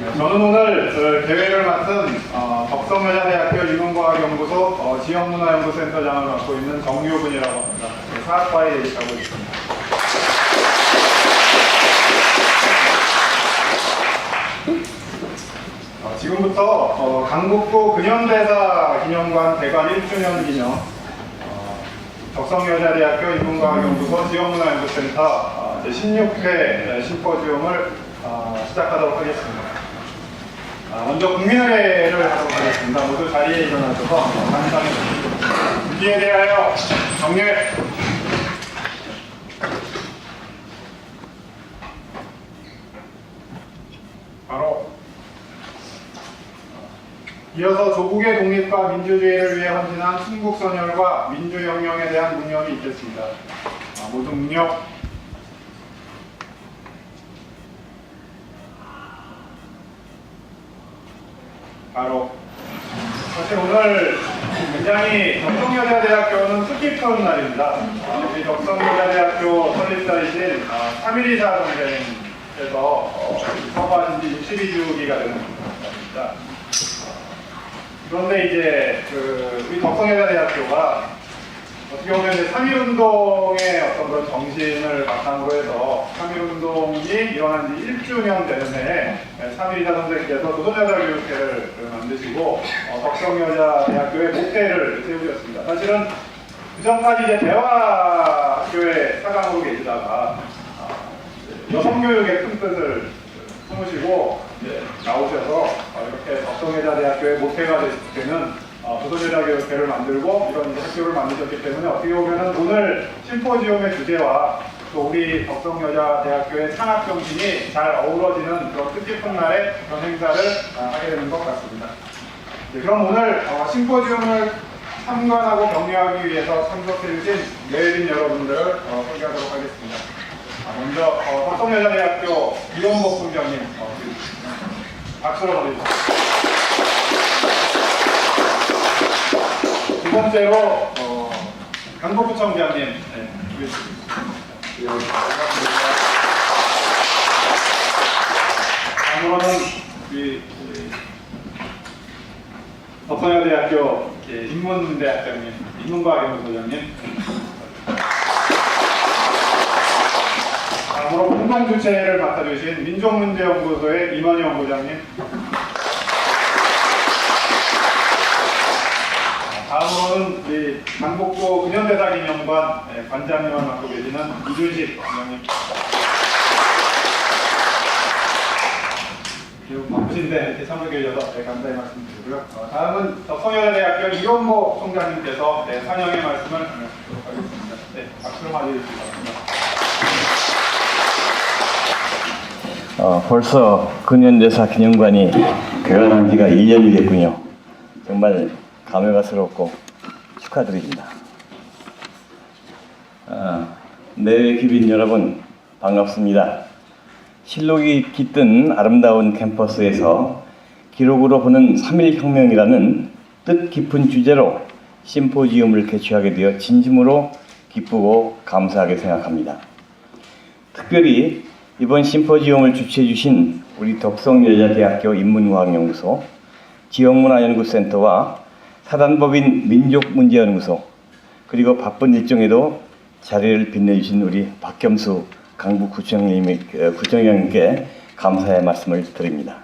저는 오늘 그 대회를 맡은 덕성여자대학교 인문과학연구소 지역문화연구센터장을 맡고 있는 정효근이라고 합니다. 사학과에 있다고 있습니다. 지금부터 강북구 근현대사 기념관 개관 1주년 기념 덕성여자대학교 인문과학연구소 지역문화연구센터 제16회 심포지움을 시작하도록 하겠습니다. 먼저 국민의례를 하도록 하겠습니다. 모두 자리에 일어나셔서 감상해 주시기 민주에 대하여 정례. 바로 이어서 조국의 독립과 민주주의를 위해 헌신한 순국선열과 민주혁명에 대한 묵념이 있겠습니다. 모두 묵념. 바로 사실 오늘 굉장히 덕성여자대학교는 뜻깊은 날입니다. 우리 덕성여자대학교 설립자이신 3.124 전쟁에서 서거하신 지 62주기가 되는 겁니다. 그런데 이제 우리 덕성여자대학교가 어떻게 보면 3.1운동의 어떤 그런 정신을 바탕으로 해서 3.1운동이 일어난 지 1주년 되는 해에 3.124 선생님께서 조선여자교육회를 만드시고 덕성여자대학교의 모태를 세우셨습니다. 사실은 그전까지 이제 대화학교의 사장으로 계시다가 여성교육의 큰 뜻을 품으시고 나오셔서 이렇게 덕성여자대학교의 모태가 되는 조선여자교육회를 만들고 이런 학교를 만드셨기 때문에 어떻게 보면 오늘 심포지움의 주제와 또 우리 덕성여자대학교의 창학정신이 잘 어우러지는 그런 뜻깊은 날에 그런 행사를 하게 되는 것 같습니다. 그럼 오늘 심포지움을 참관하고 격려하기 위해서 참석해주신 내외빈 여러분들을 소개하도록 하겠습니다. 먼저 덕성여자대학교 이원복 총장님 박수로 보내주십시오. 두 번째로 강북구청장님 다음으로는 덕성여대학교 인문대학장님, 인문과학연구소장님, 다음으로 공동주최를 맡아주신 민족문제연구소의 임원희 연구장님, 다음으로는 우리 강북구 근현대사 기념관 관장님을 맡고 계시는 이준식 관장님. 바쁘신데 이렇게 참석해 주셔서 감사의 말씀드리고요. 다음은 덕성여자대학교 이원복 총장님께서 환영의 말씀을 드리도록 하겠습니다. 박수로 맞이해 주시기 바랍니다. 벌써 근현대사 기념관이 개관한 지가 1년이 됐군요. 정말 감회가스럽고 축하드립니다. 내외 귀빈 여러분 반갑습니다. 실록이 깃든 아름다운 캠퍼스에서 기록으로 보는 3.1혁명이라는 뜻깊은 주제로 심포지움을 개최하게 되어 진심으로 기쁘고 감사하게 생각합니다. 특별히 이번 심포지움을 주최해 주신 우리 덕성여자대학교 인문과학연구소, 지역문화연구센터와 사단법인 민족문제연구소, 그리고 바쁜 일정에도 자리를 빛내주신 우리 박겸수 강북구청장님께 감사의 말씀을 드립니다.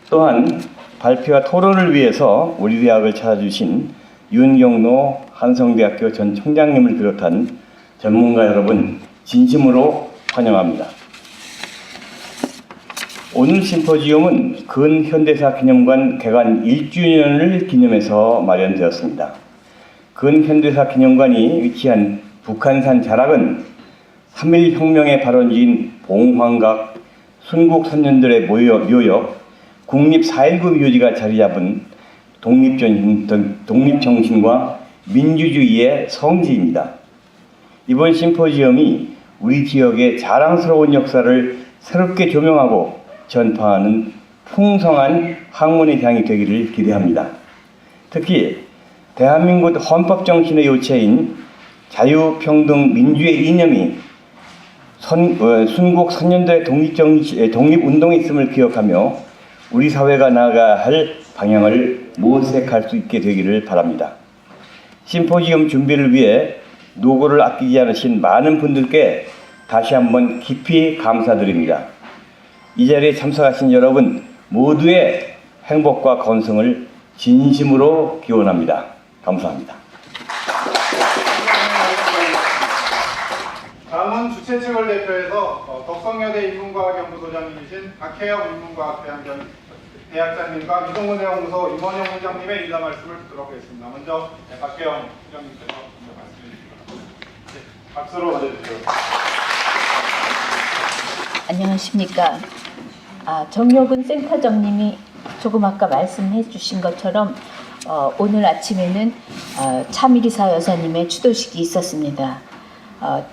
또한 발표와 토론을 위해서 우리 대학을 찾아주신 윤경로 한성대학교 전 총장님을 비롯한 전문가 여러분 진심으로 환영합니다. 오늘 심포지움은 근현대사 기념관 개관 1주년을 기념해서 마련되었습니다. 근현대사 기념관이 위치한 북한산 자락은 3.1혁명의 발원지인 봉황각, 순국선열들의 묘역, 국립 4.19 묘지가 자리잡은 독립정신과 민주주의의 성지입니다. 이번 심포지엄이 우리 지역의 자랑스러운 역사를 새롭게 조명하고 전파하는 풍성한 학문의 향이 되기를 기대합니다. 특히 대한민국 헌법정신의 요체인 자유평등 민주의 이념이 순국 선열대 독립운동에 있음을 기억하며 우리 사회가 나아가야 할 방향을 모색할 수 있게 되기를 바랍니다. 심포지엄 준비를 위해 노고를 아끼지 않으신 많은 분들께 다시 한번 깊이 감사드립니다. 이 자리에 참석하신 여러분 모두의 행복과 건승을 진심으로 기원합니다. 감사합니다. 다음은 주최 측을 대표해서 덕성여대 인문과학연구소장님이신 박혜영 인문과학대학장님과 미동문대연구소 임원영 원장님의 인사 말씀을 듣도록 하겠습니다. 먼저 박혜영 원장님께서 먼저 말씀해 주시기 바랍니다. 박수로 맞아주세요. 안녕하십니까. 정효근 센터장님이 조금 아까 말씀해 주신 것처럼 오늘 아침에는 차미리사 여사님의 추도식이 있었습니다.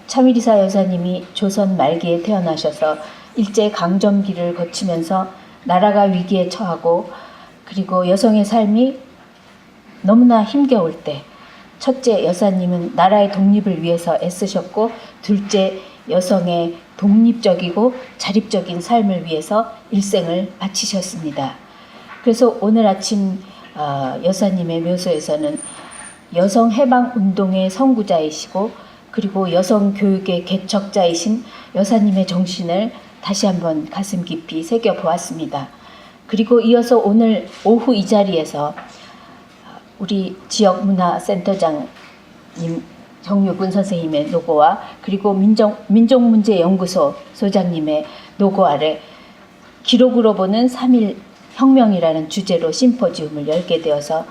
차미리사 여사님이 조선 말기에 태어나셔서 일제강점기를 거치면서 나라가 위기에 처하고 그리고 여성의 삶이 너무나 힘겨울 때 첫째 여사님은 나라의 독립을 위해서 애쓰셨고 둘째 여성의 독립적이고 자립적인 삶을 위해서 일생을 바치셨습니다. 그래서 오늘 아침 여사님의 묘소에서는 여성 해방 운동의 선구자이시고 그리고 여성 교육의 개척자이신 여사님의 정신을 다시 한번 가슴 깊이 새겨보았습니다. 그리고 이어서 오늘 오후 이 자리에서 우리 지역문화센터장님 정효근 선생님의 노고와 그리고 민족문제연구소 소장님의 노고 아래 기록으로 보는 3.1 혁명이라는 주제로 심포지움을 열게 되어서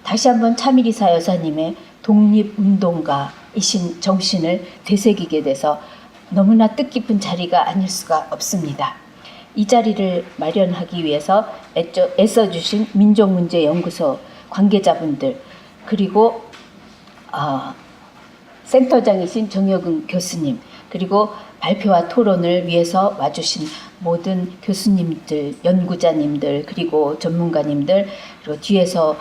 다시 한번 차미리사 여사님의 독립운동가이신 정신을 되새기게 돼서 너무나 뜻깊은 자리가 아닐 수가 없습니다. 이 자리를 마련하기 위해서 애써주신 민족문제연구소 관계자분들 그리고 센터장이신 정효근 교수님 그리고 발표와 토론을 위해서 와주신 모든 교수님들, 연구자님들 그리고 전문가님들 그리고 뒤에서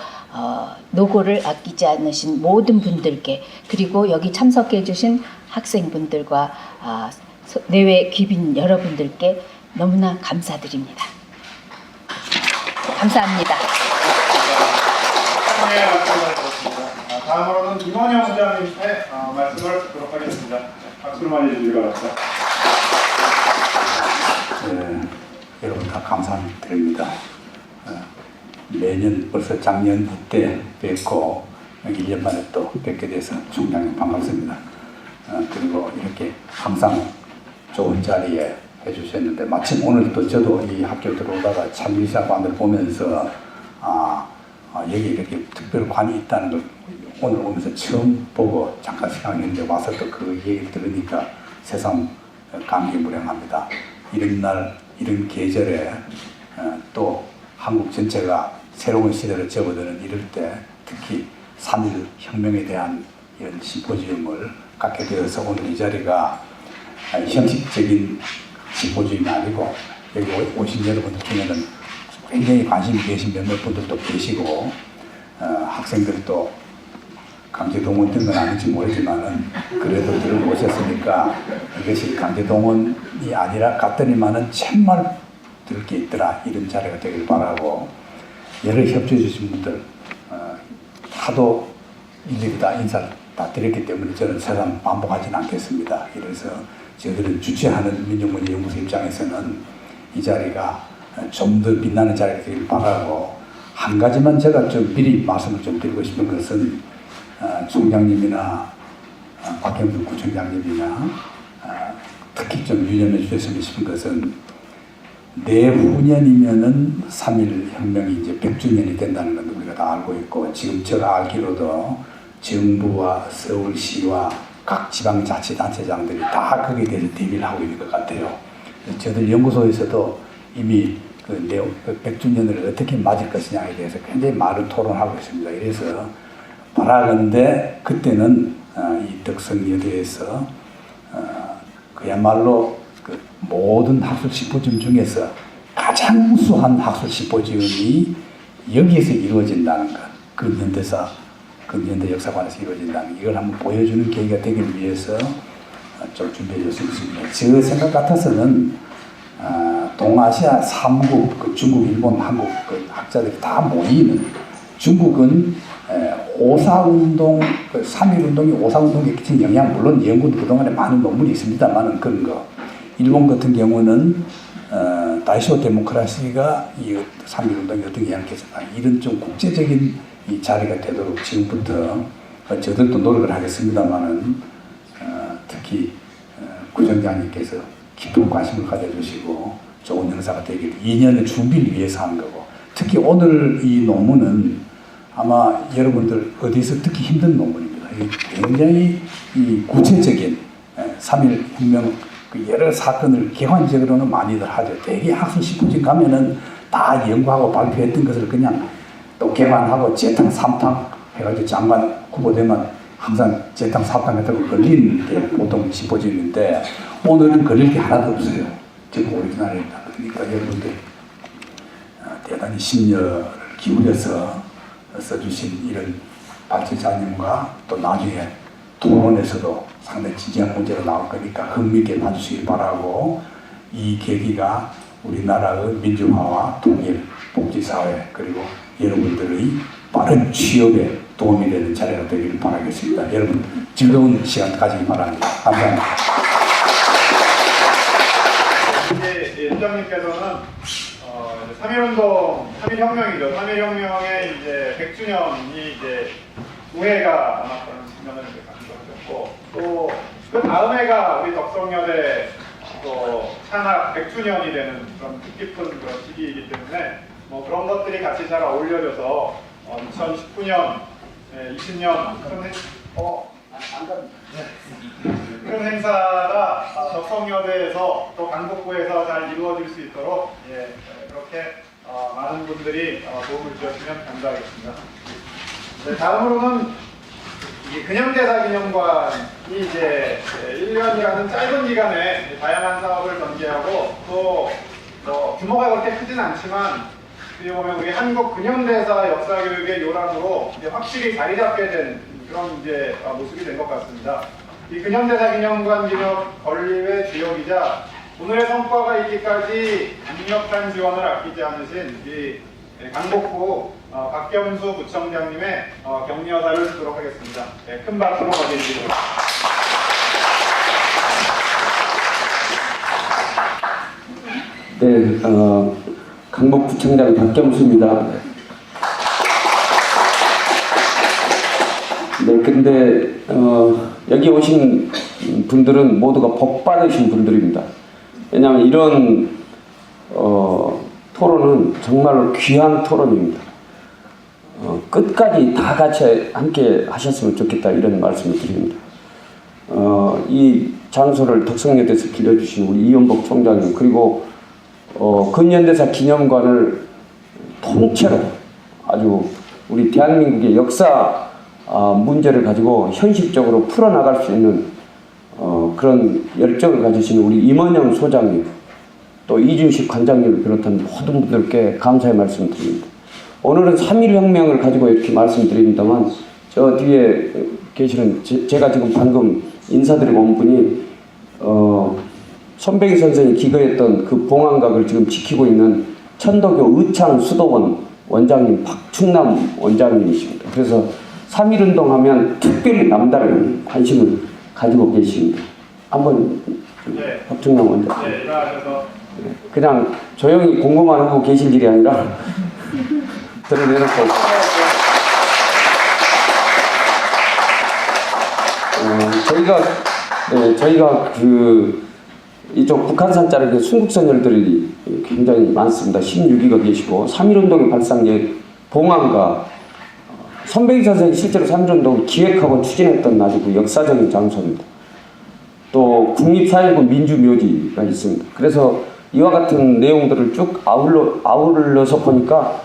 노고를 아끼지 않으신 모든 분들께 그리고 여기 참석해 주신 학생분들과 내외 귀빈 여러분들께 너무나 감사드립니다. 감사합니다. 네, 말씀드렸습니다. 다음으로는 임원영 원장님의 말씀을 듣도록 하겠습니다. 박수를 많이 해주시기 바랍니다. 여러분 다 감사드립니다. 매년 벌써 작년 때 뵙고 1년 만에 또 뵙게 돼서 총장님 반갑습니다. 그리고 이렇게 항상 좋은 자리에 해주셨는데 마침 오늘 또 저도 이 학교 들어오다가 참미사관을 보면서 여기 이렇게 특별관이 있다는 걸 오늘 오면서 처음 보고 잠깐 생각했는데 와서 또 그 얘기를 들으니까 새삼 감기무량합니다. 이런 날 이런 계절에 또 한국 전체가 새로운 시대를 접어드는 이럴 때 특히 3.1 혁명에 대한 이런 심포지움을 갖게 되어서 오늘 이 자리가 형식적인 심포지움이 아니고 여기 오신 여러분들 중에는 굉장히 관심이 계신 몇몇 분들도 계시고 학생들도 강제동원 된 건 아닌지 모르지만은 그래도 들어오셨으니까 이것이 강제동원이 아니라 갔더니만은 정말 들을 게 있더라 이런 자리가 되길 바라고 여러 협조해 주신 분들 하도 일일이 다 인사를 다 드렸기 때문에 저는 세상 반복하지는 않겠습니다. 이래서 저희들은 주최하는 민족문제연구소 입장에서는 이 자리가 좀 더 빛나는 자리가 되길 바라고 한 가지만 제가 좀 미리 말씀을 좀 드리고 싶은 것은 총장님이나 박형준 구청장님이나 특히 좀 유념해 주셨으면 싶은 것은 내후년이면은 3.1 혁명이 이제 100주년이 된다는 건 우리가 다 알고 있고 지금 제가 알기로도 정부와 서울시와 각 지방자치단체장들이 다 거기에 대해서 대비를 하고 있는 것 같아요. 저희들 연구소에서도 이미 그 100주년을 어떻게 맞을 것이냐에 대해서 굉장히 많은 토론하고 있습니다. 이래서 바라건대 그때는 이 덕성여대에서 그야말로 그 모든 학술 심포지움 중에서 가장 우수한 학술 심포지움이 여기에서 이루어진다는 것, 근현대사, 근현대 역사관에서 이루어진다는 것, 이걸 한번 보여주는 계기가 되기 위해서 좀 준비해 줬으면 좋겠습니다. 제 생각 같아서는 동아시아 3국, 그 중국, 일본, 한국 그 학자들이 다 모이는 중국은 5.4운동, 그 3.1운동이 5.4운동에 끼친 영향, 물론 연구도 그동안에 많은 논문이 있습니다만은 그런 거. 일본 같은 경우는 다이쇼 데모크라시가 이 3.1운동에 어떤 영향을 끼쳤나. 이런 좀 국제적인 이 자리가 되도록 지금부터 저들도 노력을 하겠습니다만은 특히 구청장님께서 깊은 관심을 가져주시고 좋은 행사가 되기를 2년의 준비를 위해서 한 거고, 특히 오늘 이 논문은 아마 여러분들 어디서 듣기 힘든 논문입니다. 굉장히 이 구체적인 3.1 혁명 그 여러 사건을 객관적으로는 많이들 하죠. 대개 학술 신고지 가면은 다 연구하고 발표했던 것을 그냥 또 개관하고 재탕 삼탕 해가지고 장관 후보되면 항상 재탕 삼탕 했다고 걸리는 게 보통 심포지엄인데 오늘은 걸릴 게 하나도 없어요. 지금 오리지널입니다. 그러니까 여러분들 대단히 심려를 기울여서 써주신 이런 박지자님과 또 나중에 토론에서도 상당히 진지한 문제가 나올 거니까 흥미있게 봐주시길 바라고, 이 계기가 우리나라의 민주화와 통일, 복지사회 그리고 여러분들의 빠른 취업에 도움이 되는 자리가 되기를 바라겠습니다. 여러분 즐거운 시간 가지기 바랍니다. 감사합니다. 이제 일장님께서는 3.1운동, 3.1혁명이죠. 3.1혁명의 이제 100주년이 이제 9회가 남았다는 측면을 가지고 하셨고, 또 그 다음 해가 우리 덕성여대 또 창학 100주년이 되는 그런 뜻깊은 그런 시기이기 때문에 뭐 그런 것들이 같이 잘 어울려져서 2019년, 20년 큰 행사가 덕성여대에서 또 강북구에서 잘 이루어질 수 있도록 그렇게 많은 분들이 도움을 주셨으면 감사하겠습니다. 네, 다음으로는 이 근현대사 기념관이 이제 1년이라는 짧은 기간에 다양한 사업을 전개하고 또 규모가 그렇게 크진 않지만 어떻게 보면 우리 한국 근현대사 역사 교육의 요람으로 이제 확실히 자리 잡게 된 그런 이제 모습이 된 것 같습니다. 이 근현대사 기념관 기록 건립의 주역이자 오늘의 성과가 있기까지 강력한 지원을 아끼지 않으신 이 강북구 박겸수 구청장님의 격려사를 듣도록 하겠습니다. 네, 큰 박수로 맞이해주시기 바랍니다. 네, 강북구청장 박겸수입니다. 네, 근데 여기 오신 분들은 모두가 복 받으신 분들입니다. 왜냐하면 이런 토론은 정말로 귀한 토론입니다. 끝까지 다 같이 함께 하셨으면 좋겠다 이런 말씀을 드립니다. 이 장소를 덕성여대에서 빌려주신 우리 이원복 총장님, 그리고 근현대사 기념관을 통째로 아주 우리 대한민국의 역사 문제를 가지고 현실적으로 풀어나갈 수 있는 그런 열정을 가지신 우리 임원영 소장님, 또 이준식 관장님을 비롯한 모든 분들께 감사의 말씀을 드립니다. 오늘은 3.1혁명을 가지고 이렇게 말씀드립니다만 저 뒤에 계시는 제가 지금 방금 인사드리고 온 분이 손배기 선생이 기거했던 그 봉안각을 지금 지키고 있는 천도교 의창 수도원 원장님 박충남 원장님이십니다. 그래서 3.1운동 하면 특별히 남다른 관심을 가지고 계십니다. 한번 박충남 원장님. 네, 일어나셔서 그냥 조용히 공부만 하고 계실 일이 아니라 드러내놓고 저희가 그 이쪽 북한산 자락에 순국선열들이 굉장히 많습니다. 16위가 계시고 3.1운동의 발상의 봉안과 손배기 선생이 실제로 3.1운동을 기획하고 추진했던 아주 그 역사적인 장소입니다. 또 국립4.19 민주묘지가 있습니다. 그래서 이와 같은 내용들을 쭉 아울러서 보니까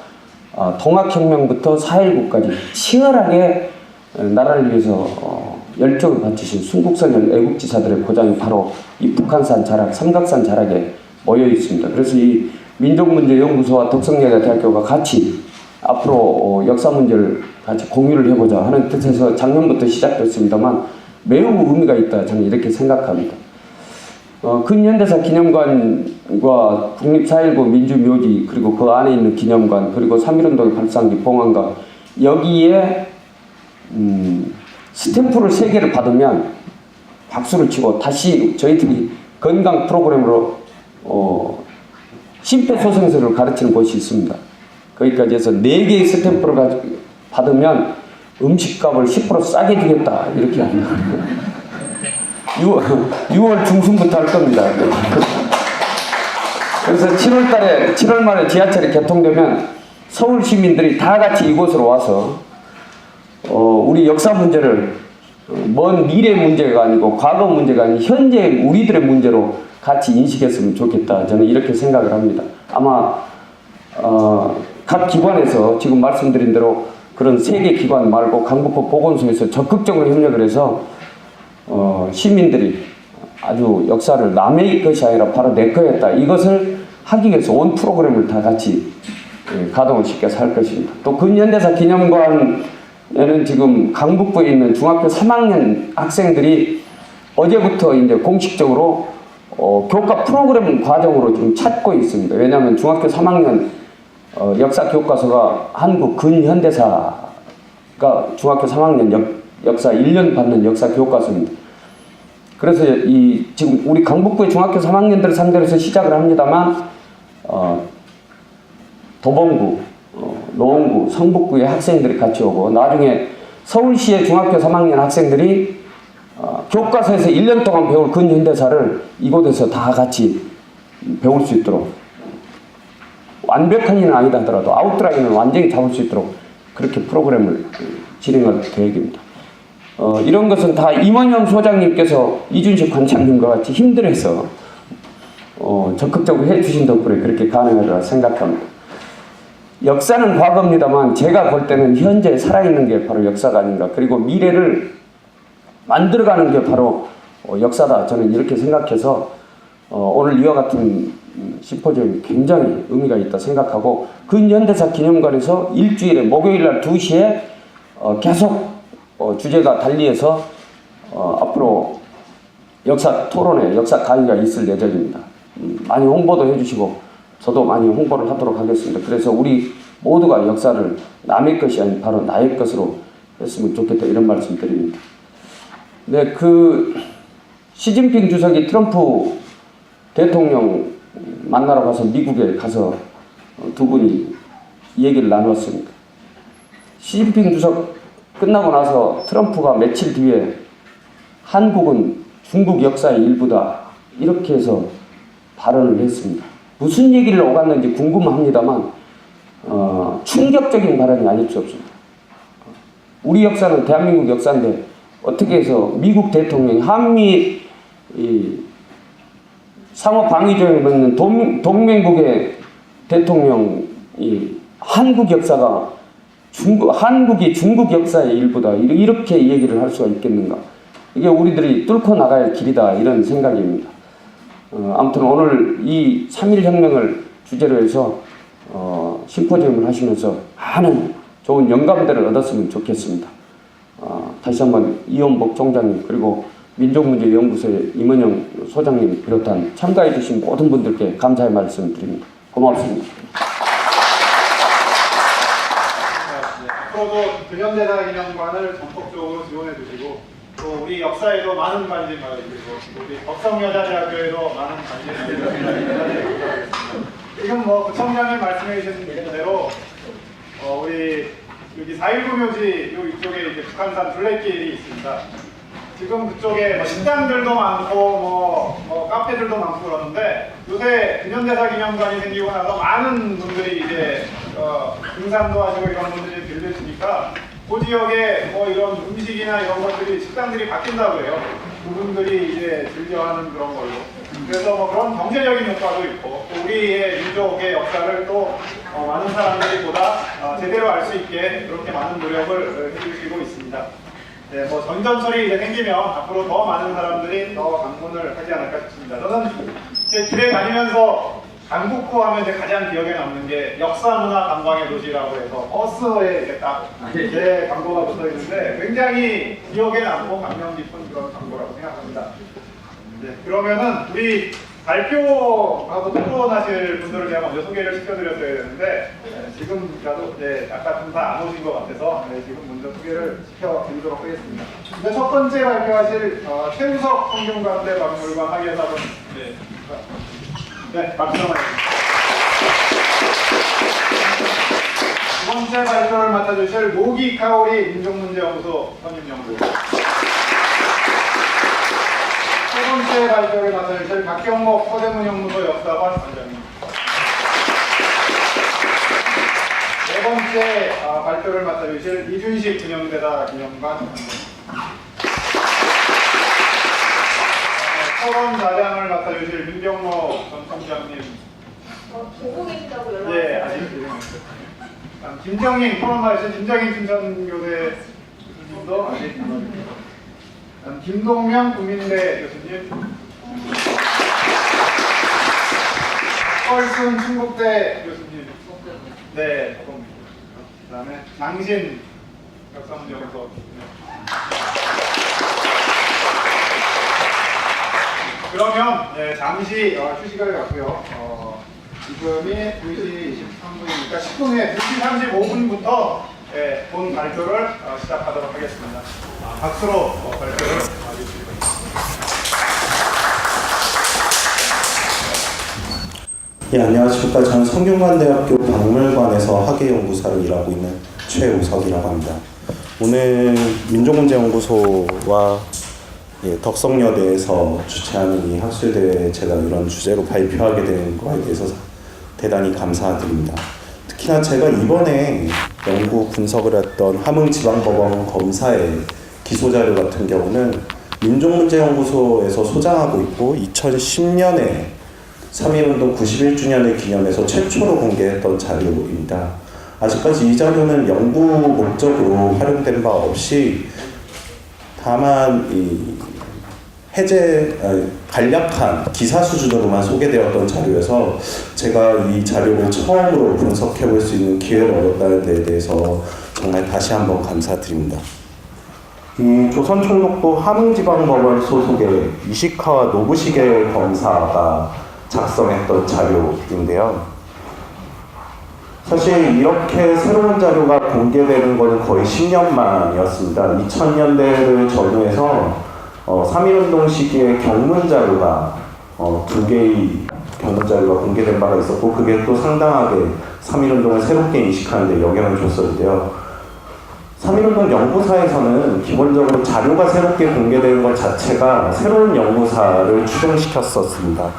동학혁명부터 4.19까지 치열하게 나라를 위해서 열정을 바치신 순국선열 애국지사들의 고장이 바로 이 북한산 자락, 삼각산 자락에 모여 있습니다. 그래서 이 민족문제연구소와 덕성여대대학교가 같이 앞으로 역사 문제를 같이 공유를 해보자 하는 뜻에서 작년부터 시작됐습니다만 매우 의미가 있다, 저는 이렇게 생각합니다. 근현대사 기념관과 국립4.19 민주묘지 그리고 그 안에 있는 기념관 그리고 3.1운동의 발상지 봉안관 여기에 스탬프를 3개를 받으면 박수를 치고 다시 저희들이 건강 프로그램으로 심폐소생술을 가르치는 곳이 있습니다. 거기까지 해서 4개의 스탬프를 받으면 음식값을 10% 싸게 주겠다 이렇게 합니다. 6월 중순부터 할 겁니다. 그래서 7월 말에 지하철이 개통되면 서울 시민들이 다 같이 이곳으로 와서 우리 역사 문제를 먼 미래 문제가 아니고 과거 문제가 아닌 현재 우리들의 문제로 같이 인식했으면 좋겠다. 저는 이렇게 생각을 합니다. 아마 각 기관에서 지금 말씀드린 대로 그런 3개 기관 말고 강북구 보건소에서 적극적으로 협력을 해서 시민들이 아주 역사를 남의 것이 아니라 바로 내 거였다. 이것을 하기 위해서 온 프로그램을 다 같이 가동을 시켜서 할 것입니다. 또 근현대사 기념관에는 지금 강북구에 있는 중학교 3학년 학생들이 어제부터 이제 공식적으로 교과 프로그램 과정으로 지금 찾고 있습니다. 왜냐하면 중학교 3학년 역사 교과서가 한국 근현대사가 중학교 3학년 역사 1년 받는 역사 교과서입니다. 그래서 지금 우리 강북구의 중학교 3학년들을 상대로 해서 시작을 합니다만 도봉구, 노원구, 성북구의 학생들이 같이 오고 나중에 서울시의 중학교 3학년 학생들이 교과서에서 1년 동안 배울 근현대사를 이곳에서 다 같이 배울 수 있도록 완벽한 일은 아니다 하더라도 아웃라인을 완전히 잡을 수 있도록 그렇게 프로그램을 진행할 계획입니다. 이런 것은 다 임원영 소장님께서 이준식 관장님과 같이 힘들어서 적극적으로 해주신 덕분에 그렇게 가능하리라 생각합니다. 역사는 과거입니다만 제가 볼 때는 현재 살아있는 게 바로 역사가 아닌가. 그리고 미래를 만들어가는 게 바로 역사다. 저는 이렇게 생각해서 오늘 이와 같은 심포지엄이 굉장히 의미가 있다 생각하고 근현대사 기념관에서 일주일에 목요일날 2시에 계속 주제가 달리해서 앞으로 역사 토론회, 역사 강의가 있을 예정입니다. 많이 홍보도 해주시고 저도 많이 홍보를 하도록 하겠습니다. 그래서 우리 모두가 역사를 남의 것이 아닌 바로 나의 것으로 했으면 좋겠다 이런 말씀 드립니다. 네, 시진핑 주석이 트럼프 대통령 만나러 가서 미국에 가서 두 분이 얘기를 나눴습니다. 시진핑 주석 끝나고 나서 트럼프가 며칠 뒤에 한국은 중국 역사의 일부다 이렇게 해서 발언을 했습니다. 무슨 얘기를 오갔는지 궁금합니다만 충격적인 발언이 아닐 수 없습니다. 우리 역사는 대한민국 역사인데 어떻게 해서 미국 대통령이 한미 상호방위조약을 맺는 동맹국의 대통령이 한국 역사가 한국이 중국 역사의 일부다 이렇게 얘기를 할 수가 있겠는가. 이게 우리들이 뚫고 나가야 할 길이다 이런 생각입니다. 아무튼 오늘 이 3.1혁명을 주제로 해서 심포지엄을 하시면서 많은 좋은 영감들을 얻었으면 좋겠습니다. 다시 한번 이원복 총장님 그리고 민족문제연구소의 임은영 소장님 비롯한 참가해 주신 모든 분들께 감사의 말씀 드립니다. 고맙습니다. 앞으로도 근현대사 기념관을 전폭적으로 지원해 주시고 또 우리 역사에도 많은 관심 가져주시고 우리 법성여자대학교에도 많은 관심 가져주시고 지금 부총장님 말씀해 주신 대로 우리 여기 4.19 묘지 이쪽에 이제 북한산 둘레길이 있습니다. 지금 그쪽에 식당들도 많고 카페들도 많고 그러는데 요새 근현대사 기념관이 생기고 나서 많은 분들이 이제 등산도 하시고 이런 분들이 들르시니까 그 지역에 이런 음식이나 이런 것들이 식당들이 바뀐다고 해요. 그분들이 이제 즐겨하는 그런 걸로. 그래서 그런 경제적인 효과도 있고 또 우리의 민족의 역사를 또 많은 사람들이 보다 제대로 알 수 있게 그렇게 많은 노력을 해주시고 있습니다. 네, 전전설이 이제 생기면 앞으로 더 많은 사람들이 더 방문을 하지 않을까 싶습니다. 저는 제 길에 다니면서 강북구 하면 이제 가장 기억에 남는 게 역사문화 관광의 도시라고 해서 버스에 이제 딱 제 광고가 붙어 있는데 굉장히 기억에 남고 감명 깊은 그런 광고라고 생각합니다. 네, 그러면은 우리 발표하고 토론하실 분들을 제가 먼저 소개를 시켜드렸어야 되는데 지금이라도 아까 좀 다 안 오신 것 같아서 지금 먼저 소개를 시켜드리도록 하겠습니다. 네, 첫 번째 발표하실 최우석 성균관대 박물관 학예사분 박수 한번 해주세요. 두 번째 발표를 맡아주실 노기 카오리 민족문제연구소 선임연구. 세 번째 발표를 맡아주실 박경목 서대문연구소 역사관 관장님. 네 번째 발표를 맡아주실 이준식 근영대다 기념관 관장님. 토론자장을 맡아주실 민병로 전 총장님. 보고 계시다고 연락. 네, 아직 드리겠습니다. 김정인 토론하신 김정인 춘천교대 교수님도 아직 안 오셨습니다. 김동명 국민대 교수님, 펄순 충북대 교수님, 네, 그다음에 장신 역사문제연구소. 그러면 잠시 휴식을 갖고요. 지금이 2시 23분이니까 10분 후에 2시 35분부터 본 발표를 시작하도록 하겠습니다. 박수로 발표를 해주시기 바랍니다. 예, 안녕하십니까. 저는 성균관대학교 박물관에서 학예연구사로 일하고 있는 최우석이라고 합니다. 오늘 민족문제연구소와 덕성여대에서 주최하는 이 학술대회에 제가 이런 주제로 발표하게 된 거에 대해서 대단히 감사드립니다. 특히나 제가 이번에 연구 분석을 했던 함흥지방법원 검사의 기소자료 같은 경우는 민족문제연구소에서 소장하고 있고 2010년에 3.1운동 91주년을 기념해서 최초로 공개했던 자료입니다. 아직까지 이 자료는 연구 목적으로 활용된 바 없이 다만 간략한 기사 수준으로만 소개되었던 자료여서 제가 이 자료를 처음으로 분석해 볼 수 있는 기회를 얻었다는 데 대해서 정말 다시 한번 감사드립니다. 이 조선총독부 함흥지방법원 소속의 이시카와 노부시게 검사가 작성했던 자료인데요. 사실 이렇게 새로운 자료가 공개되는 것은 거의 10년 만이었습니다. 2000년대를 전후해서 3.1운동 시기에 경문자료가 2개의 경문자료가 공개된 바가 있었고 그게 또 상당하게 3.1운동을 새롭게 인식하는 데 영향을 줬었는데요. 3.1운동 연구사에서는 기본적으로 자료가 새롭게 공개되는 것 자체가 새로운 연구사를 추동시켰었습니다.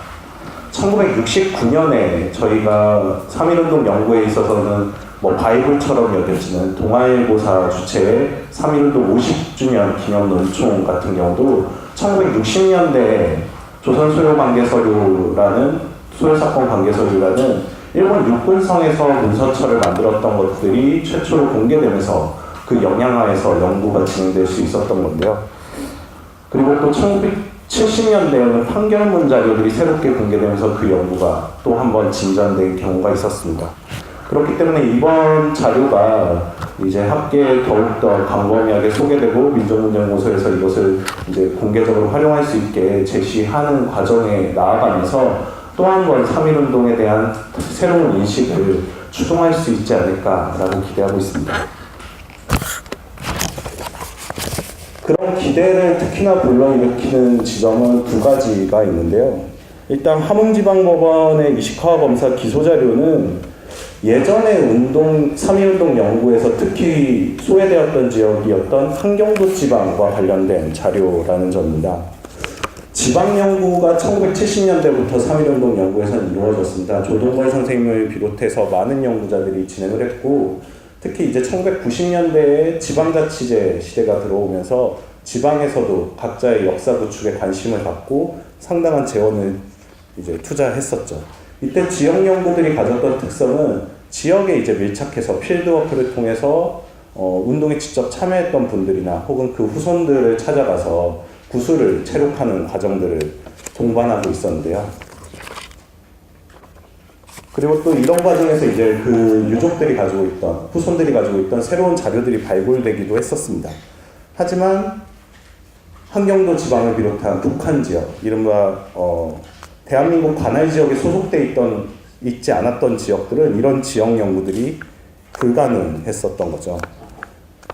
1969년에 저희가 3.1운동 연구에 있어서는 바이블처럼 여겨지는 동아일보사 주최의 3.1운동 50주년 기념 논총 같은 경우도 1960년대에 조선소요관계서류라는 소요사건 관계서류라는 일본 육군성에서 문서처를 만들었던 것들이 최초로 공개되면서 그 영향하에서 연구가 진행될 수 있었던 건데요. 그리고 또 1970년대에는 판결문 자료들이 새롭게 공개되면서 그 연구가 또 한 번 진전된 경우가 있었습니다. 그렇기 때문에 이번 자료가 이제 학계에 더욱더 광범위하게 소개되고 민족문제연구소에서 이것을 이제 공개적으로 활용할 수 있게 제시하는 과정에 나아가면서 또 한 번 3.1운동에 대한 새로운 인식을 추동할 수 있지 않을까라고 기대하고 있습니다. 그런 기대를 특히나 불러일으키는 지점은 두 가지가 있는데요. 일단 함흥지방법원의 이시카와 검사 기소자료는 예전에 3.1운동 연구에서 특히 소외되었던 지역이었던 한경도 지방과 관련된 자료라는 점입니다. 지방 연구가 1970년대부터 3.1운동 연구에서는 이루어졌습니다. 조동걸 선생님을 비롯해서 많은 연구자들이 진행을 했고 특히 이제 1990년대에 지방자치제 시대가 들어오면서 지방에서도 각자의 역사 구축에 관심을 갖고 상당한 재원을 이제 투자했었죠. 이때 지역 연구들이 가졌던 특성은 지역에 이제 밀착해서 필드워크를 통해서 운동에 직접 참여했던 분들이나 혹은 그 후손들을 찾아가서 구술을 체력하는 과정들을 동반하고 있었는데요. 그리고 또 이런 과정에서 이제 그 유족들이 가지고 있던, 후손들이 가지고 있던 새로운 자료들이 발굴되기도 했었습니다. 하지만 한경도 지방을 비롯한 북한 지역, 이른바 대한민국 관할 지역에 소속돼 있지 않았던 지역들은 이런 지역 연구들이 불가능했었던 거죠.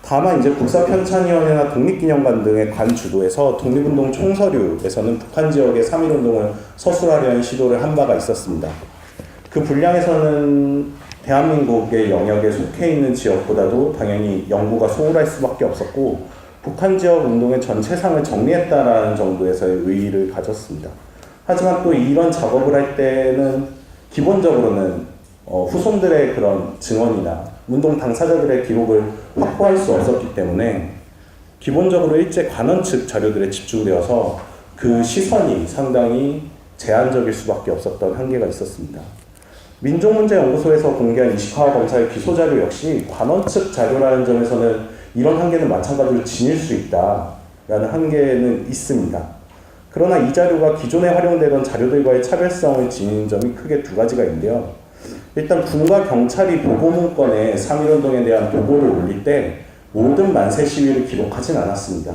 다만 이제 국사편찬위원회나 독립기념관 등의 관 주도에서 독립운동 총서류에서는 북한 지역의 3.1운동을 서술하려는 시도를 한 바가 있었습니다. 그 분량에서는 대한민국의 영역에 속해 있는 지역보다도 당연히 연구가 소홀할 수밖에 없었고 북한 지역 운동의 전체상을 정리했다라는 정도에서의 의의를 가졌습니다. 하지만 또 이런 작업을 할 때는 기본적으로는 후손들의 그런 증언이나 운동 당사자들의 기록을 확보할 수 없었기 때문에 기본적으로 일제 관원 측 자료들에 집중되어서 그 시선이 상당히 제한적일 수밖에 없었던 한계가 있었습니다. 민족문제연구소에서 공개한 이시카와 검사의 기소자료 역시 관원 측 자료라는 점에서는 이런 한계는 마찬가지로 지닐 수 있다라는 한계는 있습니다. 그러나 이 자료가 기존에 활용되던 자료들과의 차별성을 지닌 점이 크게 두 가지가 있는데요. 일단 군과 경찰이 보고문건에 3.1운동에 대한 보고를 올릴 때 모든 만세 시위를 기록하진 않았습니다.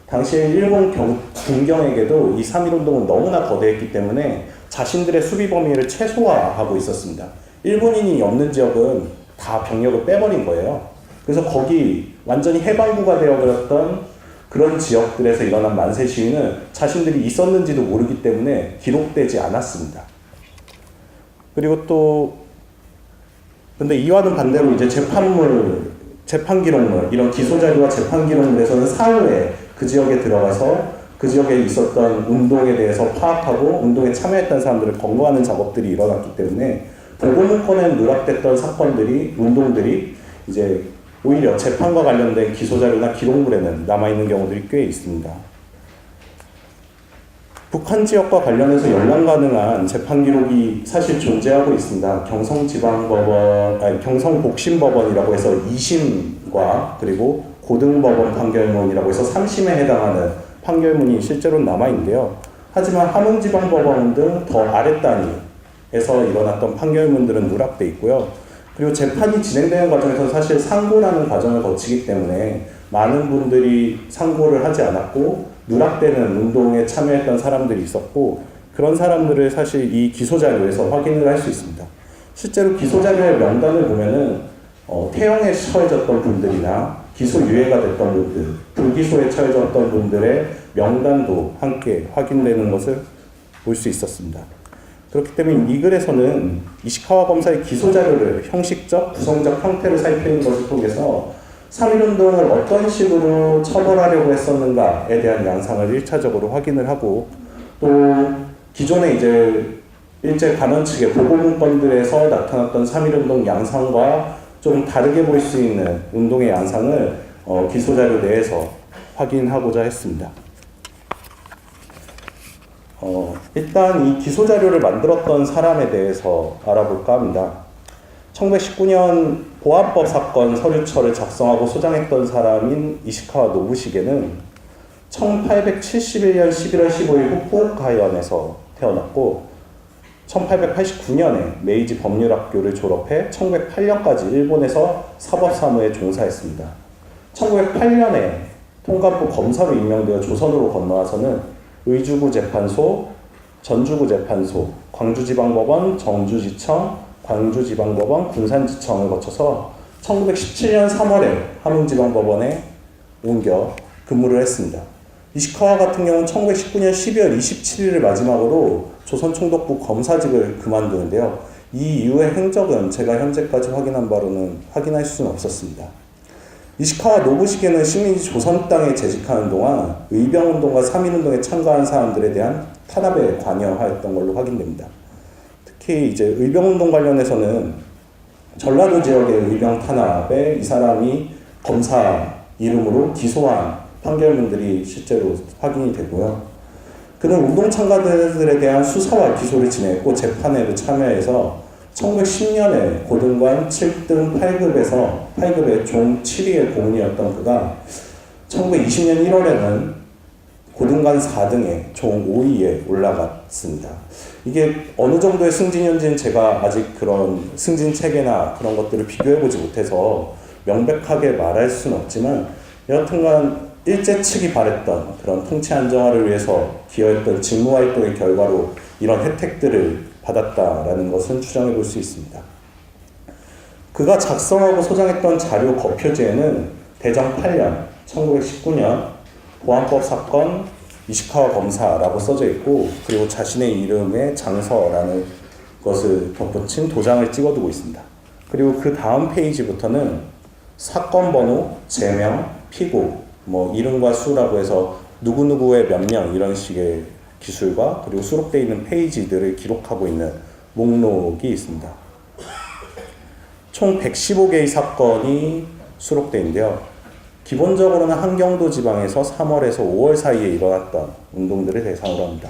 당시에 일본 군경에게도 이 3.1운동은 너무나 거대했기 때문에 자신들의 수비 범위를 최소화하고 있었습니다. 일본인이 없는 지역은 다 병력을 빼버린 거예요. 그래서 거기 완전히 해방구가 되어버렸던 그런 지역들에서 일어난 만세 시위는 자신들이 있었는지도 모르기 때문에 기록되지 않았습니다. 그리고 또 근데 이와는 반대로 이제 재판 기록물, 이런 기소 자료와 재판 기록물에서는 사후에 그 지역에 들어가서 그 지역에 있었던 운동에 대해서 파악하고 운동에 참여했던 사람들을 검거하는 작업들이 일어났기 때문에 보고문건에 누락됐던 사건들이, 운동들이 이제 오히려 재판과 관련된 기소 자료나 기록물에는 남아있는 경우들이 꽤 있습니다. 북한 지역과 관련해서 열람 가능한 재판 기록이 사실 존재하고 있습니다. 경성복심법원이라고 해서 2심과 그리고 고등법원 판결문이라고 해서 3심에 해당하는 판결문이 실제로 남아있는데요. 하지만 함흥지방법원 등 더 아래 단위에서 일어났던 판결문들은 누락돼 있고요. 그리고 재판이 진행되는 과정에서 사실 상고라는 과정을 거치기 때문에 많은 분들이 상고를 하지 않았고 누락되는 운동에 참여했던 사람들이 있었고 그런 사람들을 사실 이 기소자료에서 확인을 할 수 있습니다. 실제로 기소자료의 명단을 보면은 태형에 처해졌던 분들이나 기소 유예가 됐던 분들, 불기소에 처해졌던 분들의 명단도 함께 확인되는 것을 볼 수 있었습니다. 그렇기 때문에 이 글에서는 이시카와 검사의 기소자료를 형식적, 구성적 형태를 살피는 것을 통해서 3.1운동을 어떤 식으로 처벌하려고 했었는가에 대한 양상을 1차적으로 확인을 하고 또 기존에 이제 일제 관원 측의 보고문건들에서 나타났던 3.1운동 양상과 좀 다르게 볼 수 있는 운동의 양상을 기소자료 내에서 확인하고자 했습니다. 일단 이 기소자료를 만들었던 사람에 대해서 알아볼까 합니다. 1919년 보안법 사건 서류처를 작성하고 소장했던 사람인 이시카와 노부시게는 1871년 11월 15일 후쿠오카현에서 태어났고 1889년에 메이지 법률학교를 졸업해 1908년까지 일본에서 사법사무에 종사했습니다. 1908년에 통감부 검사로 임명되어 조선으로 건너와서는 의주구 재판소, 전주구 재판소, 광주지방법원, 정주지청, 광주지방법원, 군산지청을 거쳐서 1917년 3월에 함흥지방법원에 옮겨 근무를 했습니다. 이시카와 같은 경우는 1919년 12월 27일을 마지막으로 조선총독부 검사직을 그만두는데요. 이 이후의 행적은 제가 현재까지 확인한 바로는 확인할 수는 없었습니다. 이시카와 노부시게는 식민지 조선 땅에 재직하는 동안 의병운동과 3.1운동에 참가한 사람들에 대한 탄압에 관여하였던 걸로 확인됩니다. 특히 이제 의병운동 관련해서는 전라도 지역의 의병 탄압에 이 사람이 검사 이름으로 기소한 판결문들이 실제로 확인이 되고요. 그는 운동 참가자들에 대한 수사와 기소를 진행했고 재판에도 참여해서 1910년에 고등관 7등 8급의 종 7위의 공리였던 그가 1920년 1월에는 고등관 4등의 종 5위에 올라갔습니다. 이게 어느 정도의 승진인지는 제가 아직 그런 승진 체계나 그런 것들을 비교해보지 못해서 명백하게 말할 수는 없지만 여하튼간 일제 측이 바랬던 그런 통치 안정화를 위해서 기여했던 직무활동의 결과로 이런 혜택들을 받았다라는 것은 추정해 볼 수 있습니다. 그가 작성하고 소장했던 자료 거표지에는 대정 8년, 1919년 보안법 사건 이시카와 검사라고 써져 있고, 그리고 자신의 이름에 장서라는 것을 덧붙인 도장을 찍어두고 있습니다. 그리고 그 다음 페이지부터는 사건 번호, 제명, 피고, 이름과 수라고 해서 누구누구의 몇 명 이런 식의 기술과 그리고 수록되어 있는 페이지들을 기록하고 있는 목록이 있습니다. 총 115개의 사건이 수록되어 있는데요. 기본적으로는 한경도 지방에서 3월에서 5월 사이에 일어났던 운동들을 대상으로 합니다.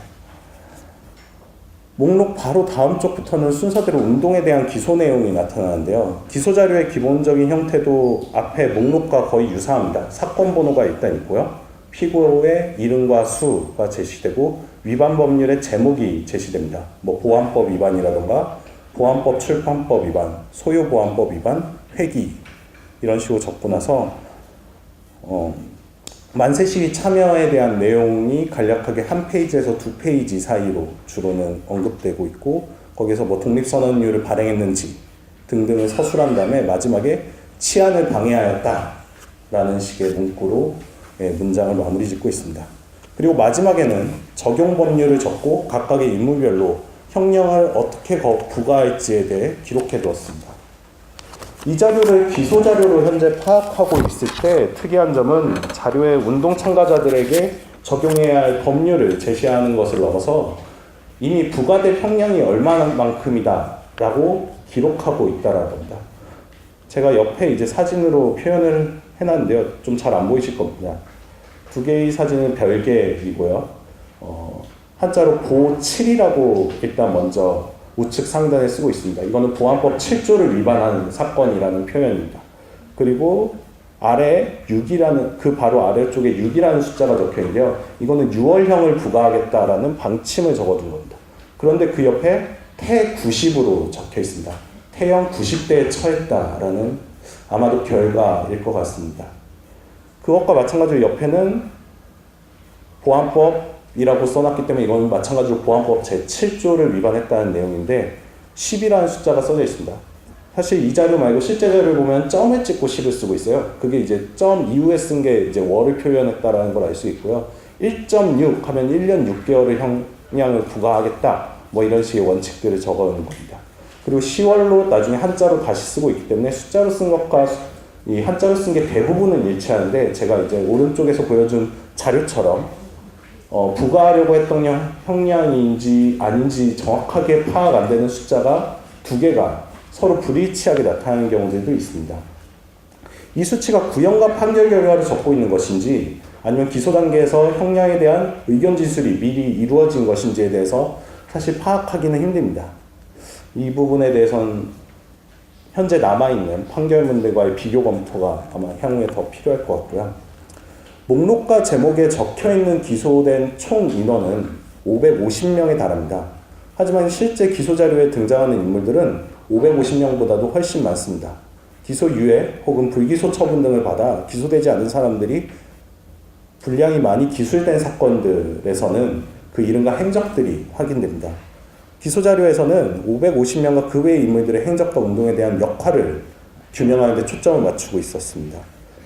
목록 바로 다음 쪽부터는 순서대로 운동에 대한 기소 내용이 나타나는데요. 기소 자료의 기본적인 형태도 앞에 목록과 거의 유사합니다. 사건 번호가 일단 있고요. 피고의 이름과 수가 제시되고 위반 법률의 제목이 제시됩니다. 보안법 위반이라던가 보안법 출판법 위반, 소유보안법 위반, 회기 이런 식으로 적고 나서 만세시위 참여에 대한 내용이 간략하게 한 페이지에서 두 페이지 사이로 주로는 언급되고 있고, 거기서 독립선언유를 발행했는지 등등을 서술한 다음에 마지막에 치안을 방해하였다라는 식의 문구로 문장을 마무리 짓고 있습니다. 그리고 마지막에는 적용 법률을 적고 각각의 인물별로 형량을 어떻게 부과할지에 대해 기록해 두었습니다. 이 자료를 기소 자료로 현재 파악하고 있을 때 특이한 점은 자료에 운동 참가자들에게 적용해야 할 법률을 제시하는 것을 넘어서 이미 부과될 형량이 얼마만큼이다 라고 기록하고 있다라는 겁니다. 제가 옆에 이제 사진으로 표현을 해놨는데요. 좀 잘 안 보이실 겁니다. 두 개의 사진은 별개이고요. 한자로 보7이라고 일단 먼저 우측 상단에 쓰고 있습니다. 이거는 보안법 7조를 위반한 사건이라는 표현입니다. 그리고 아래 6이라는, 그 바로 아래쪽에 6이라는 숫자가 적혀 있는데요. 이거는 6월형을 부과하겠다라는 방침을 적어둔 겁니다. 그런데 그 옆에 태 90으로 적혀 있습니다. 태형 90대에 처했다라는 아마도 결과일 것 같습니다. 그것과 마찬가지로 옆에는 보안법이라고 써놨기 때문에 이건 마찬가지로 보안법 제7조를 위반했다는 내용인데 10이라는 숫자가 써져 있습니다. 사실 이 자료 말고 실제 자료를 보면 점을 찍고 10을 쓰고 있어요. 그게 이제 점 이후에 쓴 게 이제 월을 표현했다라는 걸 알 수 있고요. 1.6 하면 1년 6개월의 형량을 부과하겠다. 이런 식의 원칙들을 적어놓은 겁니다. 그리고 10월로 나중에 한자로 다시 쓰고 있기 때문에 숫자로 쓴 것과 이 한자로 쓴 게 대부분은 일치하는데, 제가 이제 오른쪽에서 보여준 자료처럼 부과하려고 했던 형량인지 아닌지 정확하게 파악 안 되는 숫자가 두 개가 서로 불일치하게 나타나는 경우들도 있습니다. 이 수치가 구형과 판결 결과를 적고 있는 것인지 아니면 기소 단계에서 형량에 대한 의견 진술이 미리 이루어진 것인지에 대해서 사실 파악하기는 힘듭니다. 이 부분에 대해서는 현재 남아있는 판결문들과의 비교 검토가 아마 향후에 더 필요할 것 같고요. 목록과 제목에 적혀있는 기소된 총 인원은 550명에 달합니다. 하지만 실제 기소자료에 등장하는 인물들은 550명보다도 훨씬 많습니다. 기소 유예 혹은 불기소 처분 등을 받아 기소되지 않은 사람들이 분량이 많이 기술된 사건들에서는 그 이름과 행적들이 확인됩니다. 기소자료에서는 550명과 그 외의 인물들의 행적과 운동에 대한 역할을 규명하는 데 초점을 맞추고 있었습니다.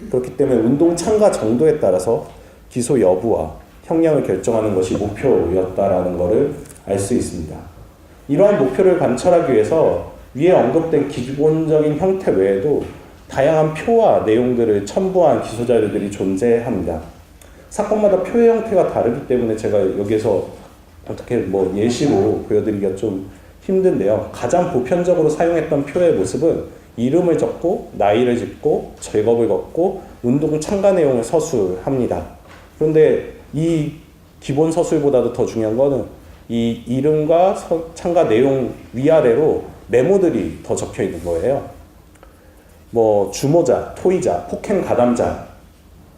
그렇기 때문에 운동 참가 정도에 따라서 기소 여부와 형량을 결정하는 것이 목표였다라는 것을 알 수 있습니다. 이러한 목표를 관철하기 위해서 위에 언급된 기본적인 형태 외에도 다양한 표와 내용들을 첨부한 기소자료들이 존재합니다. 사건마다 표의 형태가 다르기 때문에 제가 여기서 어떻게 예시로 보여드리기가 좀 힘든데요. 가장 보편적으로 사용했던 표의 모습은 이름을 적고 나이를 짓고 직업을 적고 운동 참가 내용을 서술합니다. 그런데 이 기본 서술보다도 더 중요한 거는 이 이름과 참가 내용 위아래로 메모들이 더 적혀 있는 거예요. 주모자, 토의자, 폭행 가담자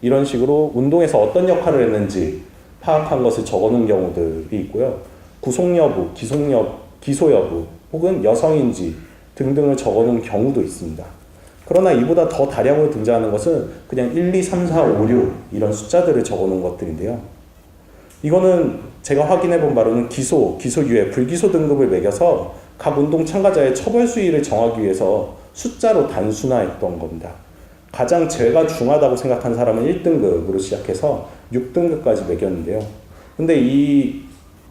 이런 식으로 운동에서 어떤 역할을 했는지 파악한 것을 적어놓은 경우들이 있고요. 구속 여부, 기소 여부 혹은 여성인지 등등을 적어놓은 경우도 있습니다. 그러나 이보다 더 다량으로 등장하는 것은 그냥 1, 2, 3, 4, 5, 6 이런 숫자들을 적어놓은 것들인데요. 이거는 제가 확인해 본 바로는 기소, 기소유예, 불기소 등급을 매겨서 각 운동 참가자의 처벌 수위를 정하기 위해서 숫자로 단순화했던 겁니다. 가장 죄가 중하다고 생각한 사람은 1등급으로 시작해서 6등급까지 매겼는데요. 근데 이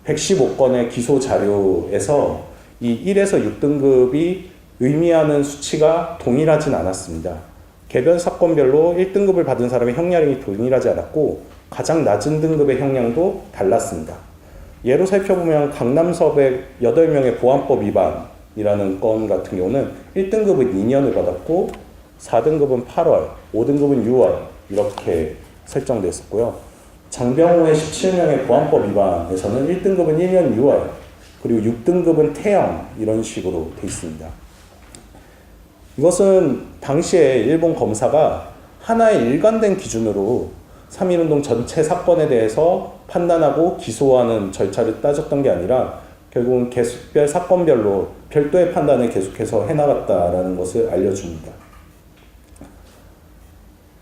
115건의 기소 자료에서 이 1에서 6등급이 의미하는 수치가 동일하진 않았습니다. 개별 사건별로 1등급을 받은 사람의 형량이 동일하지 않았고 가장 낮은 등급의 형량도 달랐습니다. 예로 살펴보면 강남섭의 8명의 보안법 위반이라는 건 같은 경우는 1등급은 2년을 받았고 4등급은 8월, 5등급은 6월 이렇게 설정됐었고요. 장병호의 17명의 보안법 위반에서는 1등급은 1년 6월, 그리고 6등급은 태형 이런 식으로 돼 있습니다. 이것은 당시에 일본 검사가 하나의 일관된 기준으로 3.1운동 전체 사건에 대해서 판단하고 기소하는 절차를 따졌던 게 아니라 결국은 개별 사건별로 별도의 판단을 계속해서 해나갔다라는 것을 알려줍니다.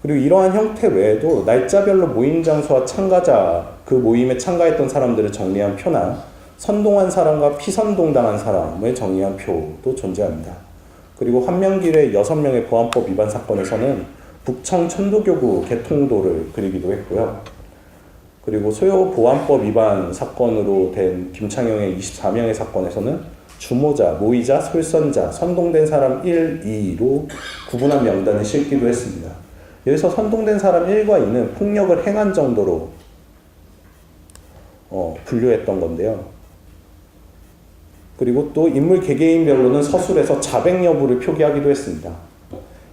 그리고 이러한 형태 외에도 날짜별로 모임 장소와 참가자, 그 모임에 참가했던 사람들을 정리한 표나 선동한 사람과 피선동당한 사람을 정리한 표도 존재합니다. 그리고 환명길의 6명의 보안법 위반 사건에서는 북청 천도교구 개통도를 그리기도 했고요. 그리고 소요 보안법 위반 사건으로 된 김창영의 24명의 사건에서는 주모자, 모의자, 솔선자, 선동된 사람 1, 2로 구분한 명단을 싣기도 했습니다. 여기서 선동된 사람 1과 2는 폭력을 행한 정도로 분류했던 건데요. 그리고 또 인물 개개인별로는 서술에서 자백 여부를 표기하기도 했습니다.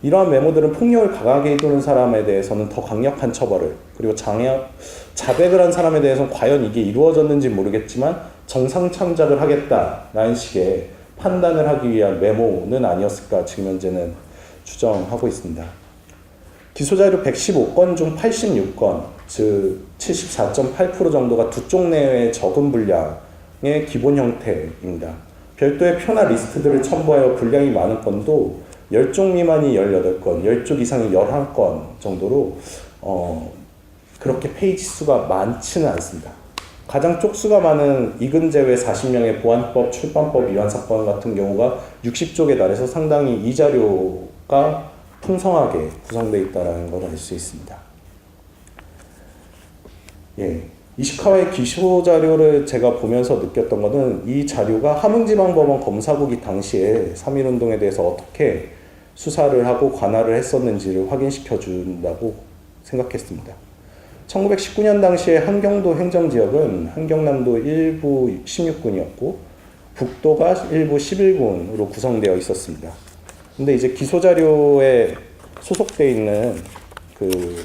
이러한 메모들은 폭력을 강하게 이루는 사람에 대해서는 더 강력한 처벌을, 그리고 자백을 한 사람에 대해서는 과연 이게 이루어졌는지 모르겠지만 정상 참작을 하겠다라는 식의 판단을 하기 위한 메모는 아니었을까 지금 현재는 추정하고 있습니다. 기소자료 115건 중 86건, 즉 74.8% 정도가 두 쪽 내외의 적은 분량의 기본 형태입니다. 별도의 표나 리스트들을 첨부하여 분량이 많은 건도 10쪽 미만이 18건, 10쪽 이상이 11건 정도로 그렇게 페이지 수가 많지는 않습니다. 가장 쪽수가 많은 이근제외 40명의 보안법, 출판법 위반 사건 같은 경우가 60쪽에 달해서 상당히 이 자료가 풍성하게 구성되어 있다는 걸 알 수 있습니다. 예, 이시카와의 기소 자료를 제가 보면서 느꼈던 것은 이 자료가 함흥지방법원 검사국이 당시에 3.1운동에 대해서 어떻게 수사를 하고 관할을 했었는지를 확인시켜 준다고 생각했습니다. 1919년 당시에 한경도 행정지역은 한경남도 일부 16군이었고 북도가 일부 11군으로 구성되어 있었습니다. 근데 이제 기소자료에 소속되어 있는 그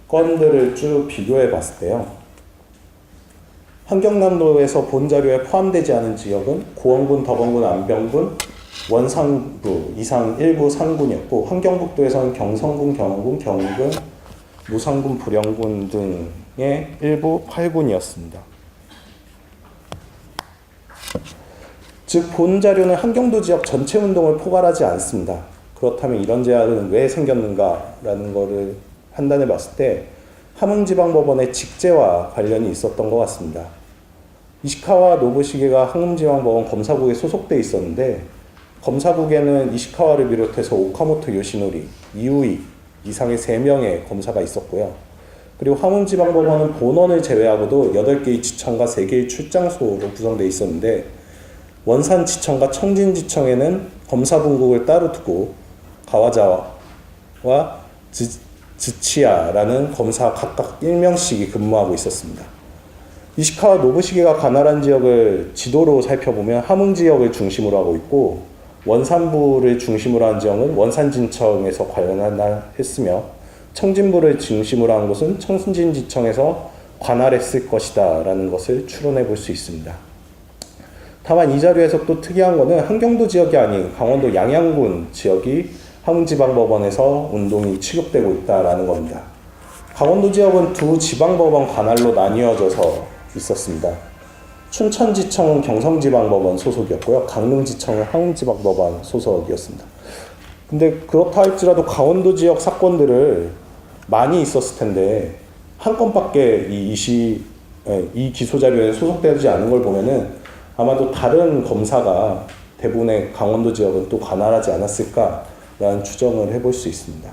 건들을 쭉 비교해 봤을 때요. 한경남도에서 본 자료에 포함되지 않은 지역은 고원군, 덕원군, 안병군, 원상부, 이상 일부 상군이었고 한경북도에서는 경성군, 경원군, 경운군, 무상군, 불영군 등의 일부 8군이었습니다. 즉, 본 자료는 한경도 지역 전체 운동을 포괄하지 않습니다. 그렇다면 이런 제한은 왜 생겼는가라는 것을 판단해 봤을 때 함흥지방법원의 직제와 관련이 있었던 것 같습니다. 이시카와 노부시게가 함흥지방법원 검사국에 소속돼 있었는데 검사국에는 이시카와를 비롯해서 오카모토 요시노리, 이우이 이상의 3명의 검사가 있었고요. 그리고 함흥지방법원은 본원을 제외하고도 8개의 지청과 3개의 출장소로 구성되어 있었는데 원산지청과 청진지청에는 검사분국을 따로 두고 가와자와 즈치야라는 검사 각각 1명씩이 근무하고 있었습니다. 이시카와 노부시게가 관할한 지역을 지도로 살펴보면 함흥지역을 중심으로 하고 있고 원산부를 중심으로 한 지역은 원산진청에서 관할했으며 청진부를 중심으로 한 곳은 청진지청에서 관할했을 것이다 라는 것을 추론해 볼 수 있습니다. 다만 이 자료에서 또 특이한 것은 한경도 지역이 아닌 강원도 양양군 지역이 함흥지방법원에서 운동이 취급되고 있다는 겁니다. 강원도 지역은 두 지방법원 관할로 나뉘어져서 있었습니다. 춘천지청은 경성지방법원 소속이었고요. 강릉지청은 함흥지방법원 소속이었습니다. 근데 그렇다 할지라도 강원도 지역 사건들을 많이 있었을 텐데 한 건밖에 이 기소 자료에 소속되지 않은 걸 보면은 아마도 다른 검사가 대부분의 강원도 지역은 또 관할하지 않았을까라는 추정을 해볼 수 있습니다.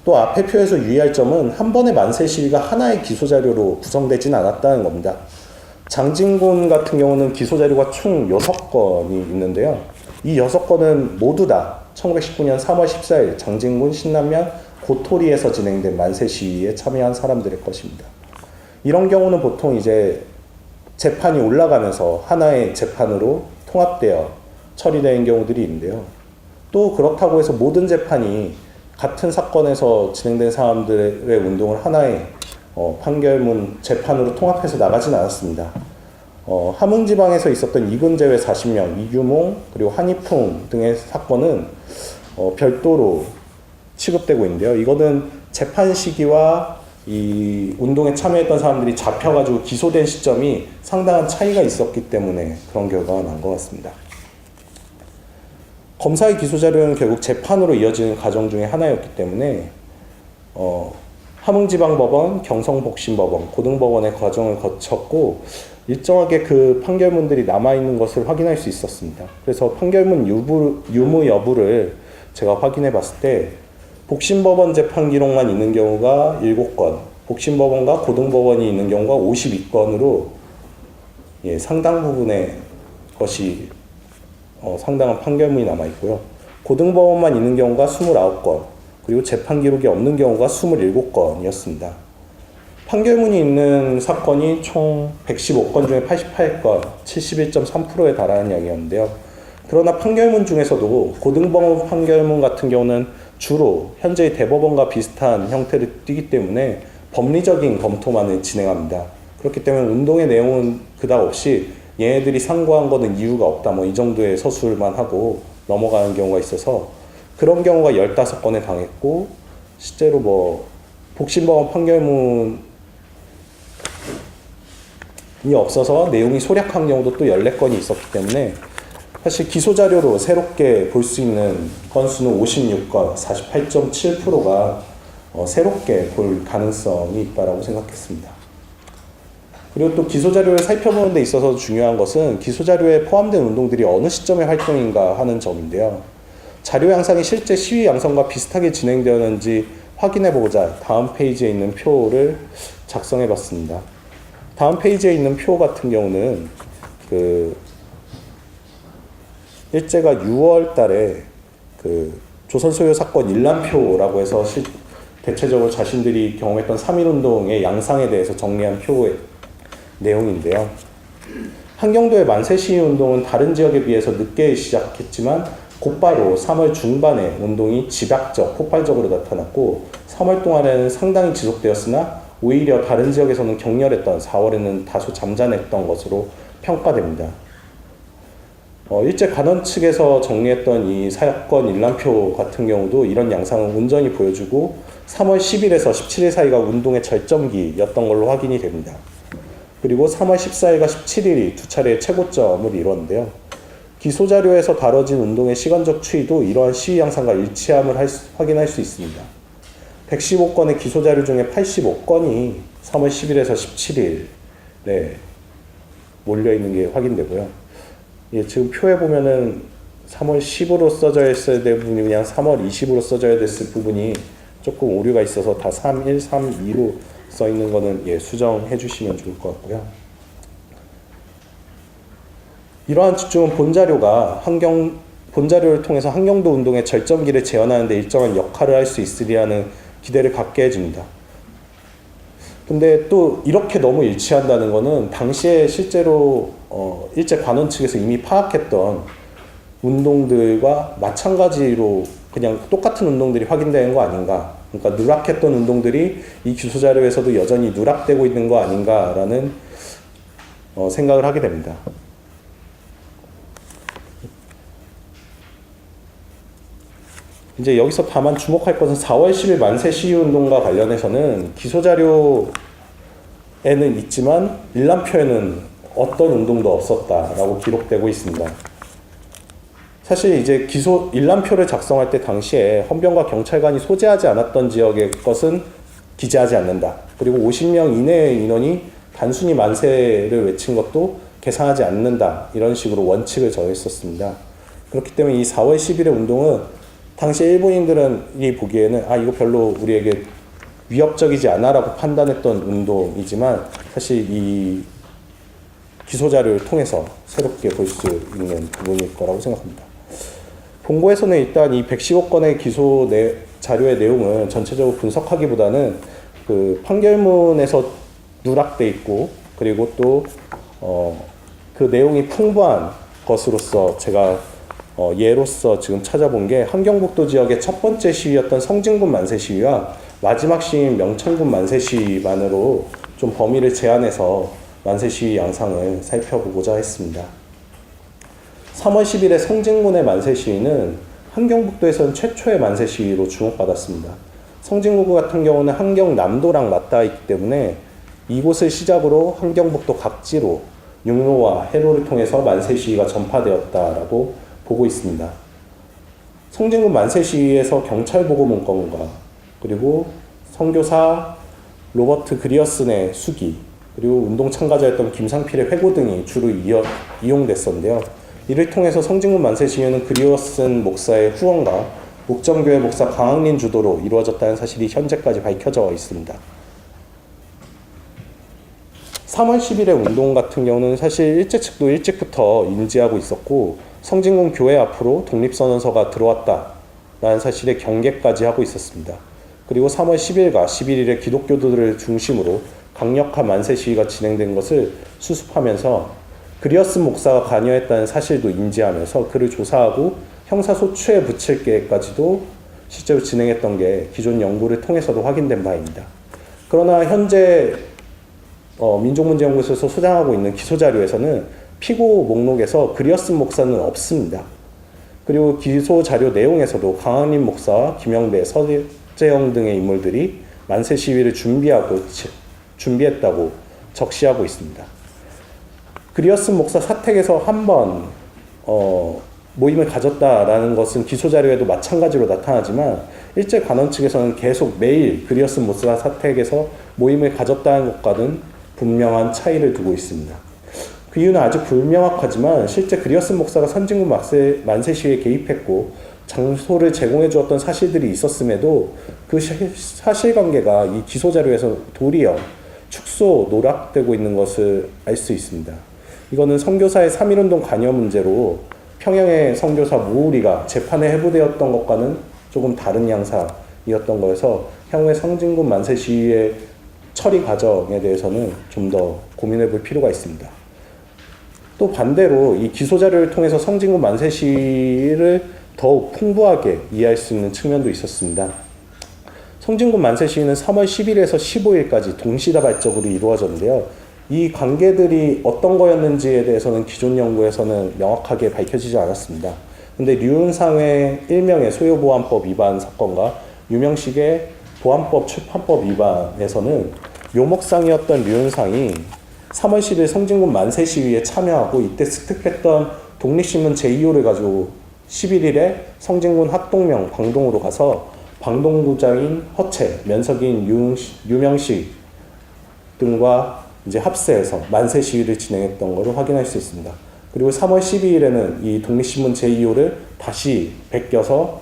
또 앞에 표에서 유의할 점은 한 번의 만세 시위가 하나의 기소 자료로 구성되진 않았다는 겁니다. 장진군 같은 경우는 기소 자료가 총 6건이 있는데요. 이 6건은 모두 다 1919년 3월 14일 장진군 신남면 고토리에서 진행된 만세 시위에 참여한 사람들의 것입니다. 이런 경우는 보통 이제 재판이 올라가면서 하나의 재판으로 통합되어 처리되는 경우들이 있는데요. 또 그렇다고 해서 모든 재판이 같은 사건에서 진행된 사람들의 운동을 하나의 판결문 재판으로 통합해서 나가진 않았습니다. 함흥지방에서 있었던 이근제외 40명, 이규몽, 그리고 한이풍 등의 사건은 별도로 취급되고 있는데요. 이거는 재판 시기와 이 운동에 참여했던 사람들이 잡혀가지고 기소된 시점이 상당한 차이가 있었기 때문에 그런 결과가 난 것 같습니다. 검사의 기소 자료는 결국 재판으로 이어지는 과정 중에 하나였기 때문에 함흥지방법원, 경성복심법원, 고등법원의 과정을 거쳤고 일정하게 그 판결문들이 남아있는 것을 확인할 수 있었습니다. 그래서 판결문 유무 여부를 제가 확인해 봤을 때 복심법원 재판 기록만 있는 경우가 7건, 복심법원과 고등법원이 있는 경우가 52건으로 상당 부분의 것이 상당한 판결문이 남아있고요. 고등법원만 있는 경우가 29건, 그리고 재판 기록이 없는 경우가 27건이었습니다. 판결문이 있는 사건이 총 115건 중에 88건, 71.3%에 달하는 양이었는데요. 그러나 판결문 중에서도 고등법원 판결문 같은 경우는 주로 현재의 대법원과 비슷한 형태를 띠기 때문에 법리적인 검토만을 진행합니다. 그렇기 때문에 운동의 내용은 그닥 없이 얘네들이 상고한 거는 이유가 없다, 이 정도의 서술만 하고 넘어가는 경우가 있어서 그런 경우가 15건에 당했고, 실제로 복심법원 판결문이 없어서 내용이 소략한 경우도 또 14건이 있었기 때문에 사실 기소자료로 새롭게 볼 수 있는 건수는 56건, 48.7%가 새롭게 볼 가능성이 있다고 생각했습니다. 그리고 또 기소자료를 살펴보는 데 있어서 중요한 것은 기소자료에 포함된 운동들이 어느 시점의 활동인가 하는 점인데요. 자료 양상이 실제 시위 양상과 비슷하게 진행되었는지 확인해보고자 다음 페이지에 있는 표를 작성해봤습니다. 다음 페이지에 있는 표 같은 경우는 일제가 6월 달에 조선 소요 사건 일람표라고 해서 대체적으로 자신들이 경험했던 3.1운동의 양상에 대해서 정리한 표의 내용인데요. 한경도의 만세 시위 운동은 다른 지역에 비해서 늦게 시작했지만 곧바로 3월 중반에 운동이 집약적, 폭발적으로 나타났고 3월 동안에는 상당히 지속되었으나 오히려 다른 지역에서는 격렬했던 4월에는 다소 잠잠했던 것으로 평가됩니다. 일제 관원 측에서 정리했던 이 사건 일람표 같은 경우도 이런 양상을 온전히 보여주고 3월 10일에서 17일 사이가 운동의 절정기였던 걸로 확인이 됩니다. 그리고 3월 14일과 17일이 두 차례의 최고점을 이뤘는데요. 기소자료에서 다뤄진 운동의 시간적 추이도 이러한 시위 양상과 일치함을 확인할 수 있습니다. 115건의 기소자료 중에 85건이 3월 10일에서 17일에 몰려있는 게 확인되고요. 지금 표에 보면은 3월 10으로 써져 있어야 될 부분이 그냥 3월 20으로 써져야 됐을 부분이 조금 오류가 있어서 다 31, 32로 써 있는 거는 수정해 주시면 좋을 것 같고요. 이러한 집중은 본자료를 통해서 한경도 운동의 절정기를 재현하는 데 일정한 역할을 할 수 있으리라는 기대를 갖게 해줍니다. 근데 또 이렇게 너무 일치한다는 거는 당시에 실제로 일제 관원 측에서 이미 파악했던 운동들과 마찬가지로 그냥 똑같은 운동들이 확인되는 거 아닌가. 그러니까 누락했던 운동들이 이 기소자료에서도 여전히 누락되고 있는 거 아닌가라는 생각을 하게 됩니다. 이제 여기서 다만 주목할 것은 4월 10일 만세 시위운동과 관련해서는 기소자료에는 있지만 일람표에는 어떤 운동도 없었다라고 기록되고 있습니다. 사실 이제 기소 일람표를 작성할 때 당시에 헌병과 경찰관이 소재하지 않았던 지역의 것은 기재하지 않는다. 그리고 50명 이내의 인원이 단순히 만세를 외친 것도 계산하지 않는다. 이런 식으로 원칙을 정했었습니다. 그렇기 때문에 이 4월 10일의 운동은 당시 일본인들이 보기에는 이거 별로 우리에게 위협적이지 않아라고 판단했던 운동이지만 사실 이 기소자료를 통해서 새롭게 볼 수 있는 부분일 거라고 생각합니다. 본고에서는 일단 이 115건의 기소 자료의 내용을 전체적으로 분석하기보다는 그 판결문에서 누락돼 있고 그리고 또 그 내용이 풍부한 것으로서 제가 예로서 지금 찾아본 게 함경북도 지역의 첫 번째 시위였던 성진군 만세 시위와 마지막 시위인 명천군 만세 시위만으로 좀 범위를 제한해서 만세 시위 양상을 살펴보고자 했습니다. 3월 10일에 성진군의 만세 시위는 함경북도에서는 최초의 만세 시위로 주목받았습니다. 성진군 같은 경우는 함경남도랑 맞닿아 있기 때문에 이곳을 시작으로 함경북도 각지로 육로와 해로를 통해서 만세 시위가 전파되었다라고 보고 있습니다. 성진군 만세 시위에서 경찰 보고 문건과 그리고 선교사 로버트 그리어슨의 수기 그리고 운동 참가자였던 김상필의 회고 등이 주로 이용됐었는데요. 이를 통해서 성진군 만세 시위는 그리어슨 목사의 후원과 옥정교회 목사 강학린 주도로 이루어졌다는 사실이 현재까지 밝혀져 있습니다. 3월 10일의 운동 같은 경우는 사실 일제 측도 일찍부터 인지하고 있었고 성진군 교회 앞으로 독립선언서가 들어왔다라는 사실에 경계까지 하고 있었습니다. 그리고 3월 10일과 11일에 기독교도들을 중심으로 강력한 만세 시위가 진행된 것을 수습하면서 그리어슨 목사가 관여했다는 사실도 인지하면서 그를 조사하고 형사소추에 붙일 계획까지도 실제로 진행했던 게 기존 연구를 통해서도 확인된 바입니다. 그러나 현재 민족문제연구소에서 소장하고 있는 기소자료에서는 피고 목록에서 그리어슨 목사는 없습니다. 그리고 기소자료 내용에서도 강학림 목사와 김영배, 서재영 등의 인물들이 만세 시위를 준비했다고 적시하고 있습니다. 그리어슨 목사 사택에서 한 번 모임을 가졌다라는 것은 기소자료에도 마찬가지로 나타나지만 일제 관원 측에서는 계속 매일 그리어슨 목사 사택에서 모임을 가졌다는 것과는 분명한 차이를 두고 있습니다. 그 이유는 아주 불명확하지만 실제 그리어슨 목사가 선진군 만세 시위에 개입했고 장소를 제공해 주었던 사실들이 있었음에도 그 사실관계가 이 기소자료에서 도리어 축소, 노락되고 있는 것을 알 수 있습니다. 이거는 선교사의 3.1운동 관여 문제로 평양의 선교사 무우리가 재판에 회부되었던 것과는 조금 다른 양상이었던 거여서 향후의 성진군 만세 시위의 처리 과정에 대해서는 좀 더 고민해 볼 필요가 있습니다. 또 반대로 이 기소자료를 통해서 성진군 만세 시위를 더욱 풍부하게 이해할 수 있는 측면도 있었습니다. 성진군 만세 시위는 3월 10일에서 15일까지 동시다발적으로 이루어졌는데요. 이 관계들이 어떤 거였는지에 대해서는 기존 연구에서는 명확하게 밝혀지지 않았습니다. 근데 류은상의 일명의 소요보안법 위반 사건과 유명식의 보안법 출판법 위반에서는 묘목상이었던 류은상이 3월 10일 성진군 만세 시위에 참여하고 이때 습득했던 독립신문 제2호를 가지고 11일에 성진군 학동명 방동으로 가서 방동부장인 허채, 면석인 유명식 등과 이제 합세해서 만세 시위를 진행했던 것을 확인할 수 있습니다. 그리고 3월 12일에는 이 독립신문 제2호를 다시 베껴서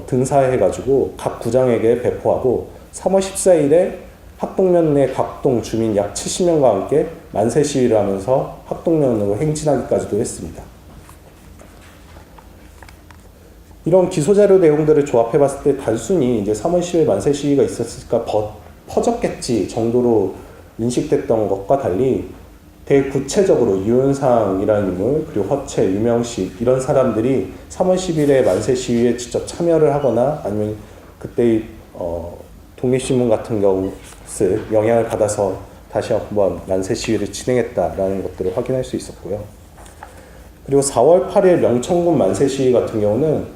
등사해가지고 각 구장에게 배포하고 3월 14일에 학동면 내 각동 주민 약 70명과 함께 만세 시위를 하면서 학동면으로 행진하기까지도 했습니다. 이런 기소자료 내용들을 조합해봤을 때 단순히 이제 3월 10일 만세 시위가 있었으니까 퍼졌겠지 정도로 인식됐던 것과 달리 되게 구체적으로 유은상이라는 인물 그리고 허채, 유명식 이런 사람들이 3월 10일에 만세 시위에 직접 참여를 하거나 아니면 그때 독립신문 같은 것을 영향을 받아서 다시 한번 만세 시위를 진행했다라는 것들을 확인할 수 있었고요. 그리고 4월 8일 명천군 만세 시위 같은 경우는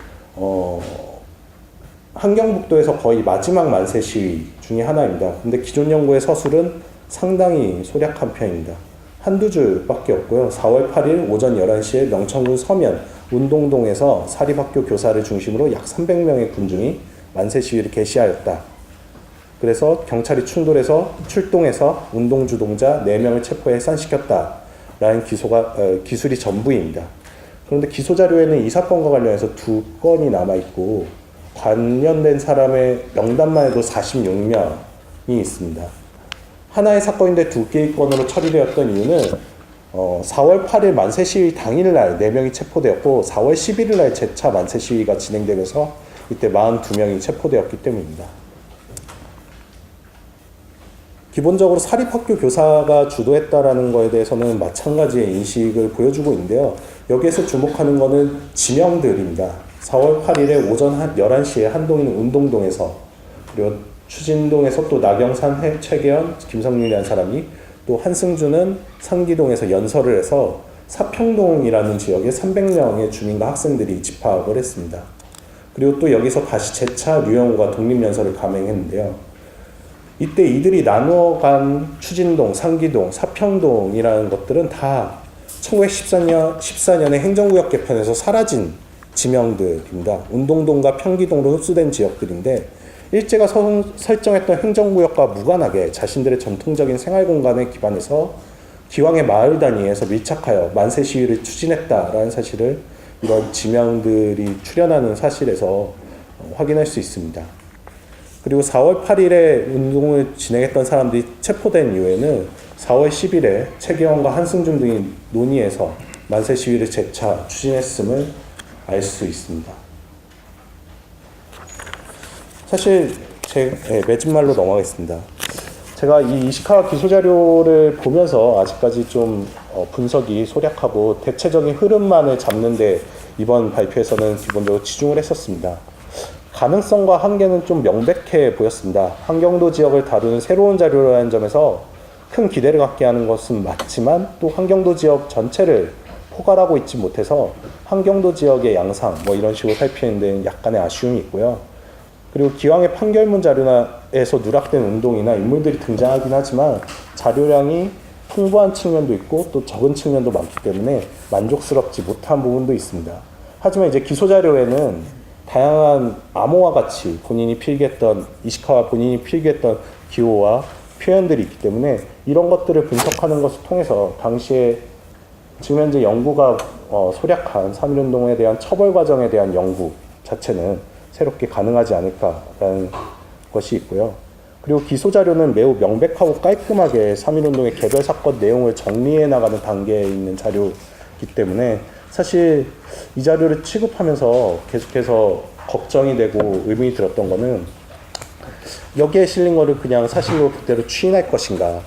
함경북도에서 거의 마지막 만세 시위 중에 하나입니다. 근데 기존 연구의 서술은 상당히 소략한 편입니다. 한두 줄밖에 없고요. 4월 8일 오전 11시에 명천군 서면 운동동에서 사립학교 교사를 중심으로 약 300명의 군중이 만세 시위를 개시하였다. 그래서 경찰이 출동해서 운동 주동자 4명을 체포해 해산시켰다라는 기술이 전부입니다. 그런데 기소 자료에는 이 사건과 관련해서 2건이 남아있고 관련된 사람의 명단만 해도 46명이 있습니다. 하나의 사건인데 2개의 건으로 처리되었던 이유는 4월 8일 만세 시위 당일날 4명이 체포되었고 4월 11일날 재차 만세 시위가 진행되면서 이때 42명이 체포되었기 때문입니다. 기본적으로 사립학교 교사가 주도했다라는 것에 대해서는 마찬가지의 인식을 보여주고 있는데요. 여기에서 주목하는 것은 지명들입니다. 4월 8일에 오전 11시에 한동희는 운동동에서, 그리고 추진동에서 또 나경산, 최계현, 김성윤이라는 사람이, 또 한승준은 상기동에서 연설을 해서 사평동이라는 지역에 300명의 주민과 학생들이 집합을 했습니다. 그리고 또 여기서 다시 재차 류영우가 독립연설을 감행했는데요. 이때 이들이 나누어간 추진동, 상기동, 사평동이라는 것들은 다 1914년의 행정구역 개편에서 사라진 지명들입니다. 운동동과 평기동으로 흡수된 지역들인데 일제가 설정했던 행정구역과 무관하게 자신들의 전통적인 생활공간에 기반해서 기왕의 마을 단위에서 밀착하여 만세 시위를 추진했다라는 사실을 이런 지명들이 출현하는 사실에서 확인할 수 있습니다. 그리고 4월 8일에 운동을 진행했던 사람들이 체포된 이후에는 4월 10일에 최기원과 한승준 등이 논의해서 만세 시위를 재차 추진했음을 알 수 있습니다. 사실 맺은 말로 넘어가겠습니다. 제가 이 이시카와 기소 자료를 보면서 아직까지 좀 분석이 소략하고 대체적인 흐름만을 잡는데 이번 발표에서는 기본적으로 치중을 했었습니다. 가능성과 한계는 좀 명백해 보였습니다. 환경도 지역을 다루는 새로운 자료라는 점에서 큰 기대를 갖게 하는 것은 맞지만 또 환경도 지역 전체를 포괄하고 있지 못해서 환경도 지역의 양상 이런 식으로 살피는 데는 약간의 아쉬움이 있고요. 그리고 기왕의 판결문 자료에서 누락된 운동이나 인물들이 등장하긴 하지만 자료량이 풍부한 측면도 있고 또 적은 측면도 많기 때문에 만족스럽지 못한 부분도 있습니다. 하지만 이제 기소 자료에는 다양한 암호와 같이 본인이 필기했던 이시카와 본인이 필기했던 기호와 표현들이 있기 때문에 이런 것들을 분석하는 것을 통해서 당시에 지금 현재 연구가 소략한 3.1운동에 대한 처벌 과정에 대한 연구 자체는 새롭게 가능하지 않을까라는 것이 있고요. 그리고 기소 자료는 매우 명백하고 깔끔하게 3.1운동의 개별 사건 내용을 정리해 나가는 단계에 있는 자료이기 때문에 사실 이 자료를 취급하면서 계속해서 걱정이 되고 의문이 들었던 거는 여기에 실린 거를 그냥 사실로 그대로 추인할 것인가.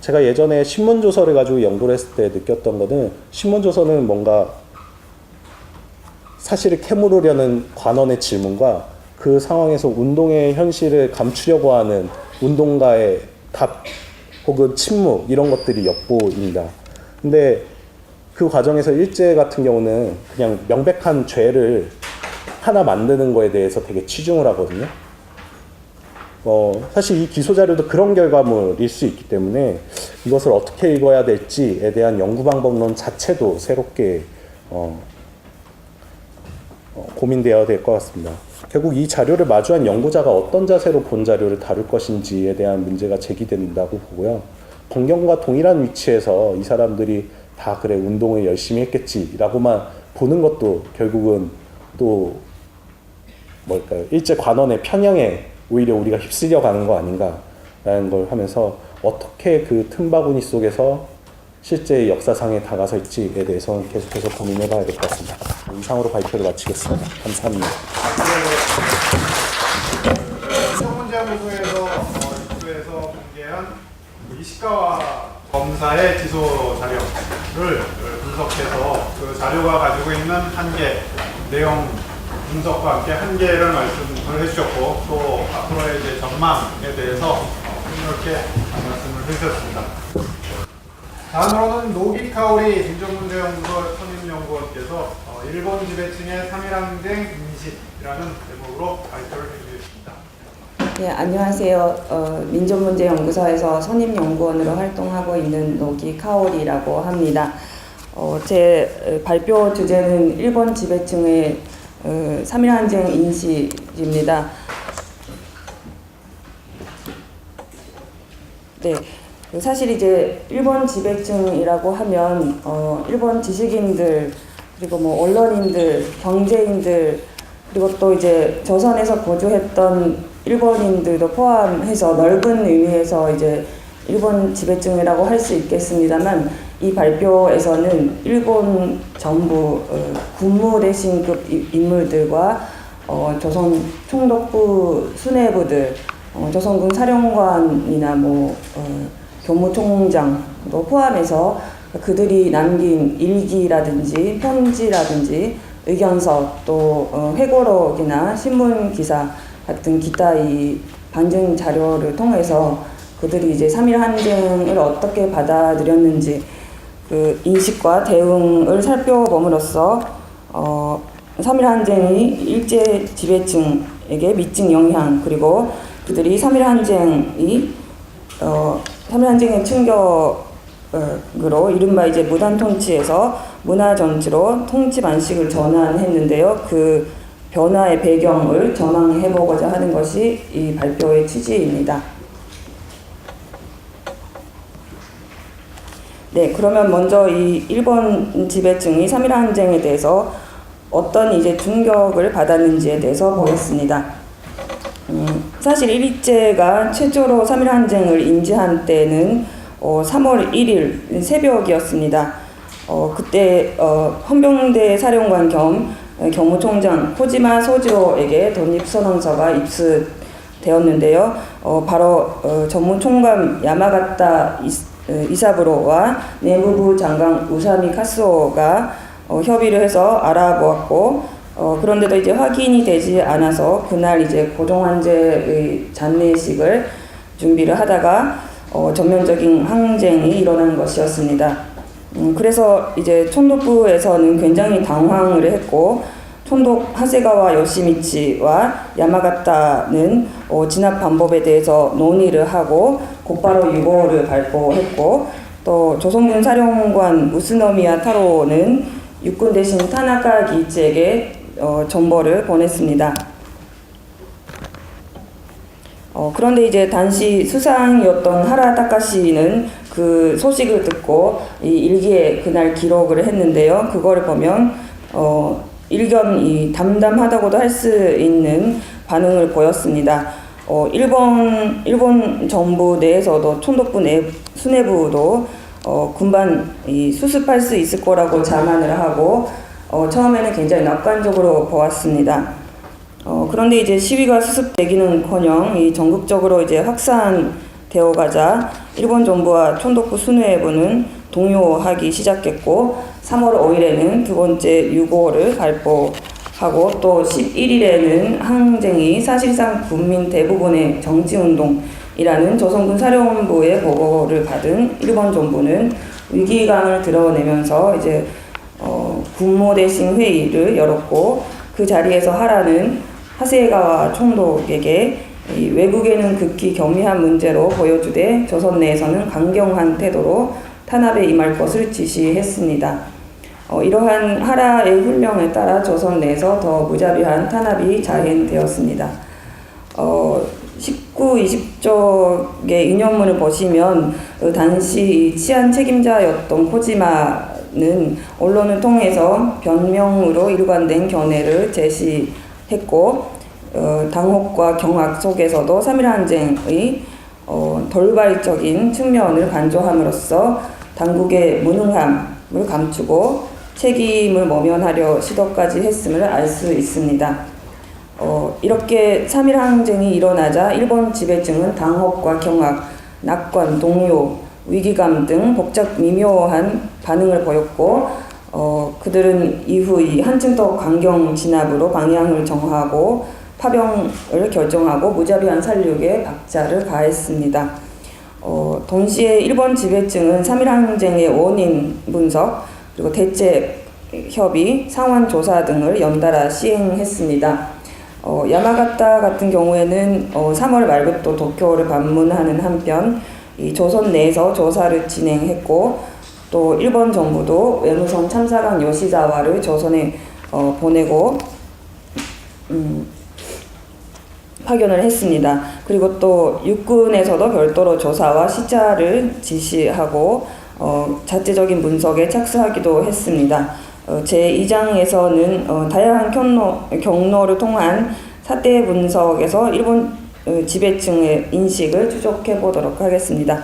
제가 예전에 신문조서를 가지고 연구를 했을 때 느꼈던 거는 신문조서는 뭔가 사실을 캐물으려는 관원의 질문과 그 상황에서 운동의 현실을 감추려고 하는 운동가의 답 혹은 침묵 이런 것들이 엿보입니다. 근데 그 과정에서 일제 같은 경우는 그냥 명백한 죄를 하나 만드는 거에 대해서 되게 치중을 하거든요. 사실 이 기소 자료도 그런 결과물일 수 있기 때문에 이것을 어떻게 읽어야 될지에 대한 연구 방법론 자체도 새롭게 고민되어야 될 것 같습니다. 결국 이 자료를 마주한 연구자가 어떤 자세로 본 자료를 다룰 것인지에 대한 문제가 제기된다고 보고요. 번경과 동일한 위치에서 이 사람들이 다 그래 운동을 열심히 했겠지라고만 보는 것도 결국은 또 일제 관원의 편향에 오히려 우리가 휩쓸려 가는 거 아닌가라는 걸 하면서 어떻게 그 틈바구니 속에서 실제 역사상에 다가서 있지에 대해서는 계속해서 고민해 봐야 될 것 같습니다. 이상으로 발표를 마치겠습니다. 감사합니다. 인권문제연구소에서 공개한 이시카와 검사의 기소 자료를 분석해서 그 자료가 가지고 있는 한계, 내용 분석과 함께 한계를 말씀을 해주셨고 또 앞으로의 이제 전망에 대해서 이렇게 말씀을 해주셨습니다. 다음으로는 노기카오리 민족문제연구소 선임연구원께서 일본 지배층의 3.1항쟁 인식이라는 제목으로 발표를 해주셨습니다. 네, 안녕하세요. 민족문제연구소에서 선임연구원으로 활동하고 있는 노기카오리라고 합니다. 제 발표 주제는 일본 지배층의 3.1 항쟁 인식입니다. 네, 사실 이제 일본 지배층이라고 하면 일본 지식인들 그리고 뭐 언론인들, 경제인들 그리고 또 이제 조선에서 거주했던 일본인들도 포함해서 넓은 의미에서 이제 일본 지배층이라고 할 수 있겠습니다만 이 발표에서는 일본 정부 군무대신급 인물들과 조선 총독부 수뇌부들, 조선군 사령관이나 뭐 교무총장도 포함해서 그들이 남긴 일기라든지 편지라든지 의견서 또 회고록이나 신문 기사 같은 기타 이 반증 자료를 통해서 그들이 이제 3.1 항쟁을 어떻게 받아들였는지 그 인식과 대응을 살펴봄으로써 3.1 항쟁이 일제 지배층에게 미친 영향 그리고 그들이 3.1 항쟁이 3.1 항쟁의 충격으로 이른바 이제 무단 통치에서 문화 정치로 통치 방식을 전환했는데요. 그 변화의 배경을 전망해보고자 하는 것이 이 발표의 취지입니다. 네, 그러면 먼저 이 일본 지배층이 3.1 항쟁에 대해서 어떤 이제 충격을 받았는지에 대해서 보겠습니다. 사실 일제가 최초로 3.1 항쟁을 인지한 때는 3월 1일 새벽이었습니다. 그때 헌병대 사령관 겸 경무총장 호지마 소지로에게 독립선언서가 입수되었는데요. 바로 전무총감 야마가타 이사부로와 내무부 장관 우사미 카스오가 협의를 해서 알아보았고 그런데도 이제 확인이 되지 않아서 그날 이제 고종환제의 장례식을 준비를 하다가 전면적인 항쟁이 일어난 것이었습니다. 그래서 이제 총독부에서는 굉장히 당황을 했고 총독 하세가와 요시미치와 야마가타는 진압 방법에 대해서 논의를 하고 곧바로 유고를 발표했고 또 조선군 사령관 무스노미야 타로는 육군 대신 타나카 기치에게 전보를 보냈습니다. 그런데 이제 당시 수상이었던 하라 타카시는 그 소식을 듣고 이 일기에 그날 기록을 했는데요. 그거를 보면 일견 담담하다고도 할 수 있는 반응을 보였습니다. 일본 정부 내에서도 총독부 수뇌부도 군반 수습할 수 있을 거라고 자만을 하고 처음에는 굉장히 낙관적으로 보았습니다. 그런데 이제 시위가 수습되기는커녕 전국적으로 이제 확산되어 가자 일본 정부와 총독부 수뇌부는 동요하기 시작했고 3월 5일에는 두 번째 유고를 발표하고 또 11일에는 항쟁이 사실상 국민 대부분의 정치운동이라는 조선군 사령부의 보고를 받은 일본 정부는 위기감을 드러내면서 이제 군모대신 회의를 열었고 그 자리에서 하라는 하세가와 총독에게 외국에는 극히 경미한 문제로 보여주되 조선 내에서는 강경한 태도로 탄압에 임할 것을 지시했습니다. 이러한 하라의 훈령에 따라 조선 내에서 더 무자비한 탄압이 자행되었습니다. 19, 20쪽의 인용문을 보시면 당시 치안 책임자였던 코지마는 언론을 통해서 변명으로 일관된 견해를 제시했고 당혹과 경악 속에서도 3.1 항쟁의 돌발적인 측면을 간주함으로써 당국의 무능함을 감추고 책임을 모면하려 시도까지 했음을 알 수 있습니다. 이렇게 3.1 항쟁이 일어나자 일본 지배층은 당혹과 경악, 낙관, 동요, 위기감 등 복잡 미묘한 반응을 보였고 그들은 이후 이 한층더 강경 진압으로 방향을 정하고 파병을 결정하고 무자비한 살육에 박차를 가했습니다. 동시에 일본 지배층은 3.1 항쟁의 원인 분석 그리고 대책 협의, 상황 조사 등을 연달아 시행했습니다. 야마가타 같은 경우에는 3월 말부터 도쿄를 방문하는 한편 이 조선 내에서 조사를 진행했고 또 일본 정부도 외무성 참사관 요시자와를 조선에 보내고 파견을 했습니다. 그리고 또 육군에서도 별도로 조사와 시자를 지시하고 자체적인 분석에 착수하기도 했습니다. 제2장에서는 다양한 경로를 통한 사태 분석에서 일본 지배층의 인식을 추적해 보도록 하겠습니다.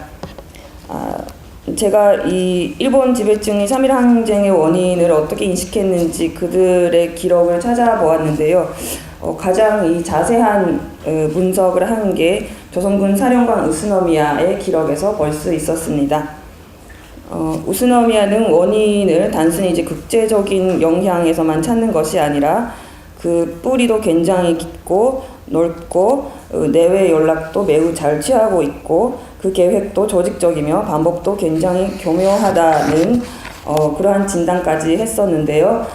제가 이 일본 지배층이 3.1 항쟁의 원인을 어떻게 인식했는지 그들의 기록을 찾아보았는데요. 가장 이 자세한 분석을 한 게 조선군 사령관 우스노미야의 기록에서 볼 수 있었습니다. 우스노미야는 원인을 단순히 이제 국제적인 영향에서만 찾는 것이 아니라 그 뿌리도 굉장히 깊고 넓고 내외 연락도 매우 잘 취하고 있고 그 계획도 조직적이며 방법도 굉장히 교묘하다는 그러한 진단까지 했었는데요.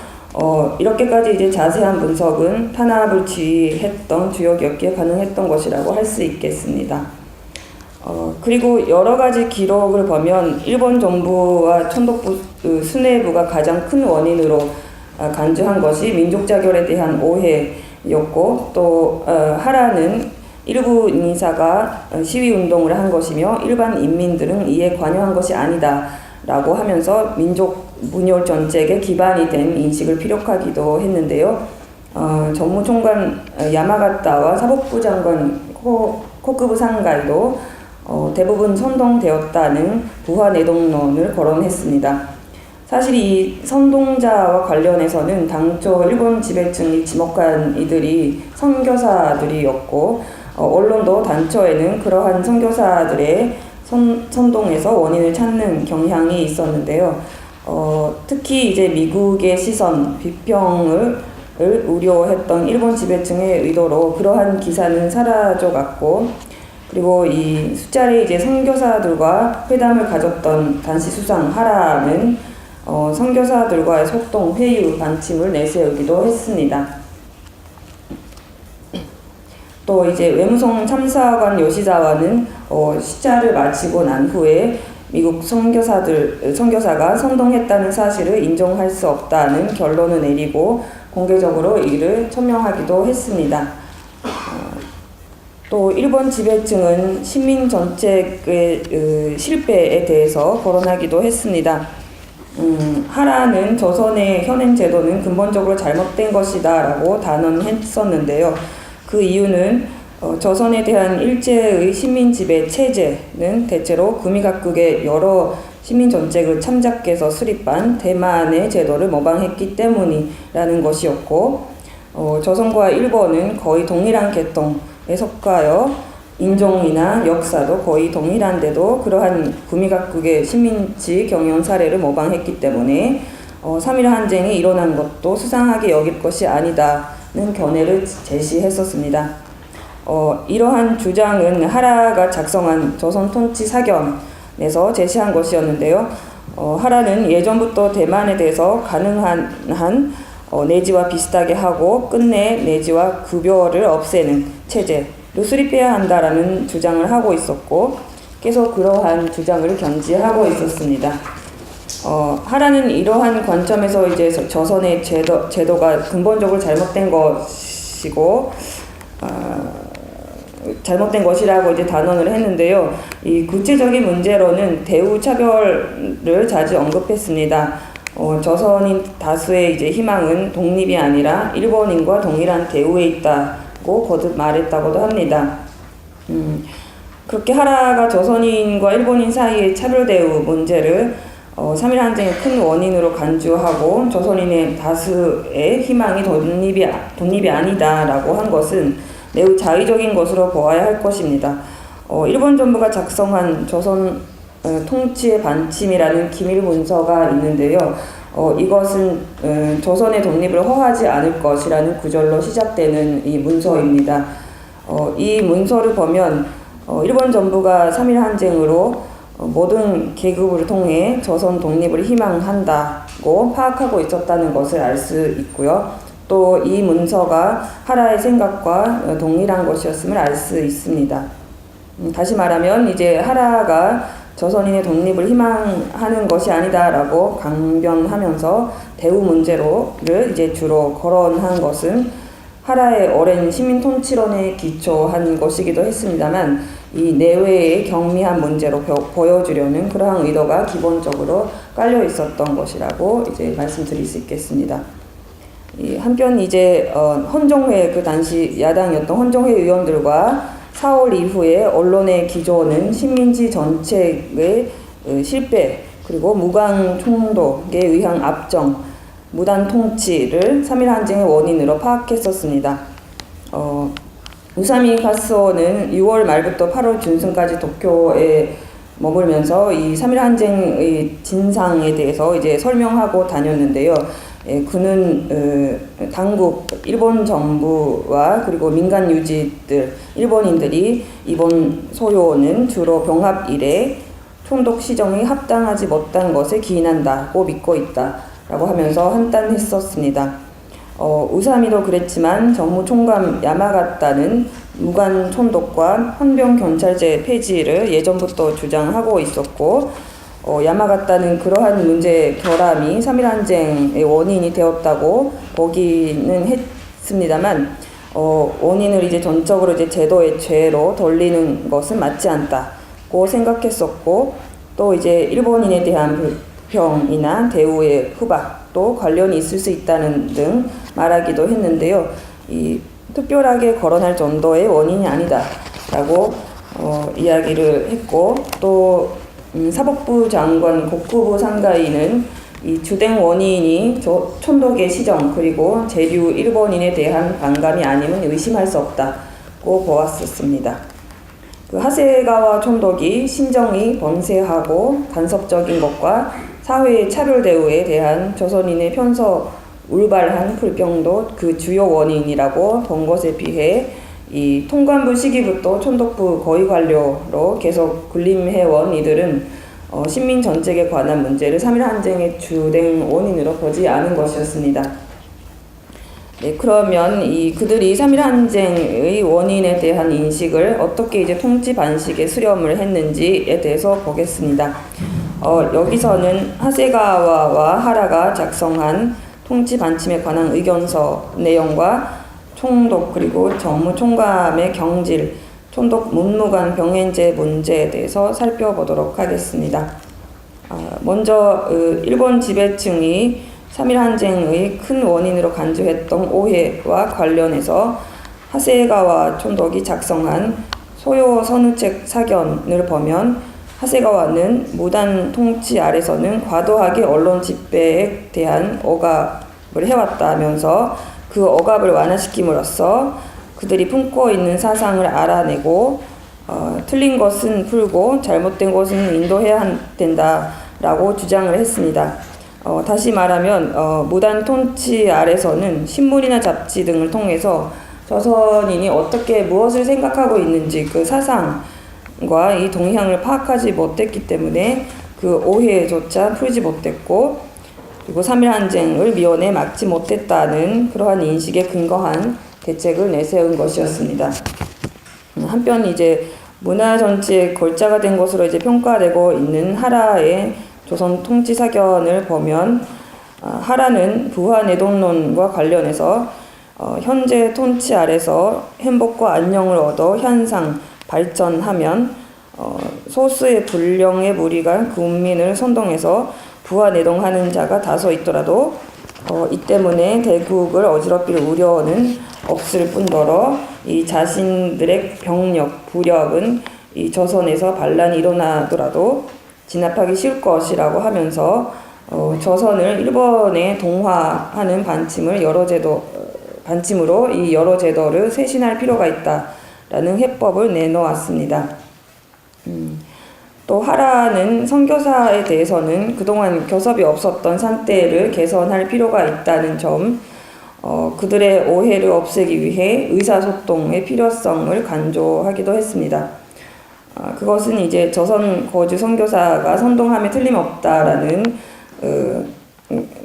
이렇게까지 이제 자세한 분석은 탄압을 지휘했던 주역이었기에 가능했던 것이라고 할 수 있겠습니다. 그리고 여러 가지 기록을 보면 일본 정부와 천독부 수뇌부가 가장 큰 원인으로 간주한 것이 민족자결에 대한 오해였고 또 하라는 일부 인사가 시위운동을 한 것이며 일반 인민들은 이에 관여한 것이 아니다 라고 하면서 민족 분열 정책의 기반이 된 인식을 피력하기도 했는데요. 전무총관 야마가타와 사법부 장관 코쿠부 상가이도 대부분 선동되었다는 부하 내동론을 거론했습니다. 사실 이 선동자와 관련해서는 당초 일본 지배층이 지목한 이들이 선교사들이었고 언론도 단초에는 그러한 선교사들의 선동에서 원인을 찾는 경향이 있었는데요. 특히 이제 미국의 시선, 비평을 우려했던 일본 지배층의 의도로 그러한 기사는 사라져갔고, 그리고 이 숫자리 이제 선교사들과 회담을 가졌던 단시 수상 하라는 선교사들과의 속동 회유 반침을 내세우기도 했습니다. 또 이제 외무성 참사관 요시자와는 시자를 마치고 난 후에 미국 선교사가 선동했다는 사실을 인정할 수 없다는 결론을 내리고 공개적으로 이를 천명하기도 했습니다. 또 일본 지배층은 식민 정책의 실패에 대해서 거론하기도 했습니다. 하라는 조선의 현행 제도는 근본적으로 잘못된 것이다 라고 단언했었는데요. 그 이유는 조선에 대한 일제의 식민 지배 체제는 대체로 구미각국의 여러 식민 정책을 참작해서 수립한 대만의 제도를 모방했기 때문이라는 것이었고, 조선과 일본은 거의 동일한 계통에 속하여 인종이나 역사도 거의 동일한데도 그러한 구미각국의 식민지 경영 사례를 모방했기 때문에 3.1 항쟁이 일어난 것도 수상하게 여길 것이 아니다는 견해를 제시했었습니다. 이러한 주장은 하라가 작성한 조선 통치 사견에서 제시한 것이었는데요. 하라는 예전부터 대만에 대해서 가능한 한 내지와 비슷하게 하고 끝내 내지와 급여를 없애는 체제를 수립해야 한다라는 주장을 하고 있었고, 계속 그러한 주장을 견지하고 있었습니다. 하라는 이러한 관점에서 이제 조선의 제도가 근본적으로 잘못된 것이고, 잘못된 것이라고 이제 단언을 했는데요. 이 구체적인 문제로는 대우 차별을 자주 언급했습니다. 조선인 다수의 이제 희망은 독립이 아니라 일본인과 동일한 대우에 있다고 거듭 말했다고도 합니다. 그렇게 하라가 조선인과 일본인 사이의 차별 대우 문제를 3.1 항쟁의 큰 원인으로 간주하고 조선인의 다수의 희망이 독립이 아니다라고 한 것은 매우 자의적인 것으로 보아야 할 것입니다. 일본 정부가 작성한 조선 통치의 반침이라는 기밀 문서가 있는데요. 이것은 조선의 독립을 허하지 않을 것이라는 구절로 시작되는 이 문서입니다. 이 문서를 보면 일본 정부가 3.1 항쟁으로 모든 계급을 통해 조선 독립을 희망한다고 파악하고 있었다는 것을 알 수 있고요. 또 이 문서가 하라의 생각과 동일한 것이었음을 알 수 있습니다. 다시 말하면 이제 하라가 조선인의 독립을 희망하는 것이 아니다라고 강변하면서 대우 문제로를 이제 주로 거론한 것은 하라의 오랜 시민 통치론에 기초한 것이기도 했습니다만 이 내외의 경미한 문제로 보여주려는 그러한 의도가 기본적으로 깔려 있었던 것이라고 이제 말씀드릴 수 있겠습니다. 한편 이제 헌정회 그 당시 야당이었던 헌정회 의원들과 4월 이후에 언론의 기조는 식민지 정책의 실패 그리고 무관 총독에 의한 압정, 무단 통치를 3.1 항쟁의 원인으로 파악했었습니다. 우사미 카스오는 6월 말부터 8월 중순까지 도쿄에 머물면서 이 3.1 항쟁의 진상에 대해서 이제 설명하고 다녔는데요. 그는 당국, 일본 정부와 그리고 민간 유지들, 일본인들이 이번 소요는 주로 병합 이래 총독 시정이 합당하지 못한 것에 기인한다고 믿고 있다라고 하면서 한탄했었습니다. 우사미도 그랬지만 정무총감 야마가타는 무관 총독과 헌병 경찰제 폐지를 예전부터 주장하고 있었고 야마가타는 그러한 문제 결함이 3.1 항쟁의 원인이 되었다고 보기는 했습니다만 원인을 이제 전적으로 이제 제도의 죄로 돌리는 것은 맞지 않다고 생각했었고 또 이제 일본인에 대한 불평이나 대우의 후박도 관련이 있을 수 있다는 등 말하기도 했는데요. 이 특별하게 거론할 정도의 원인이 아니다라고 이야기를 했고 또 사법부 장관 국구부 상가인은 이 주된 원인이 총독의 시정 그리고 재류 일본인에 대한 반감이 아니면 의심할 수 없다고 보았었습니다. 그 하세가와 총독이 신정이 범죄하고 간섭적인 것과 사회의 차별 대우에 대한 조선인의 편서 울발한 불평도 그 주요 원인이라고 본 것에 비해 이 통관부 시기부터 총독부 고위 관료로 계속 군림해온 이들은 식민 정책에 관한 문제를 3.1 항쟁의 주된 원인으로 보지 않은 것이었습니다. 네, 그러면 그들이 3.1 항쟁의 원인에 대한 인식을 어떻게 이제 통치 반식에 수렴을 했는지에 대해서 보겠습니다. 여기서는 하세가와와 하라가 작성한 통치 반침에 관한 의견서 내용과 총독 그리고 정무총감의 경질, 총독 문무관 병행제 문제에 대해서 살펴보도록 하겠습니다. 먼저 일본 지배층이 3.1 항쟁의 큰 원인으로 간주했던 오해와 관련해서 하세가와 총독이 작성한 소요 선우책 사견을 보면 하세가와는 무단 통치 아래서는 과도하게 언론 집회에 대한 억압을 해왔다면서 그 억압을 완화시킴으로써 그들이 품고 있는 사상을 알아내고 틀린 것은 풀고 잘못된 것은 인도해야 된다라고 주장을 했습니다. 다시 말하면 무단 통치 아래서는 신문이나 잡지 등을 통해서 조선인이 어떻게 무엇을 생각하고 있는지 그 사상과 이 동향을 파악하지 못했기 때문에 그 오해조차 풀지 못했고 그리고 3.1 항쟁을 미연에 막지 못했다는 그러한 인식에 근거한 대책을 내세운 것이었습니다. 한편 이제 문화 정치의 골자가 된 것으로 이제 평가되고 있는 하라의 조선 통치 사견을 보면 하라는 부하 내동론과 관련해서 현재 통치 아래서 행복과 안녕을 얻어 향상 발전하면 소수의 불량의 무리가 국민을 선동해서 부하 내동하는 자가 다소 있더라도 이 때문에 대국을 어지럽힐 우려는 없을 뿐더러 이 자신들의 병력, 부력은 이 조선에서 반란이 일어나더라도 진압하기 쉬울 것이라고 하면서 조선을 일본에 동화하는 반침으로 이 여러 제도를 쇄신할 필요가 있다라는 해법을 내놓았습니다. 또 하라는 선교사에 대해서는 그동안 교섭이 없었던 상태를 개선할 필요가 있다는 점, 그들의 오해를 없애기 위해 의사소통의 필요성을 강조하기도 했습니다. 그것은 이제 조선 거주 선교사가 선동함에 틀림없다라는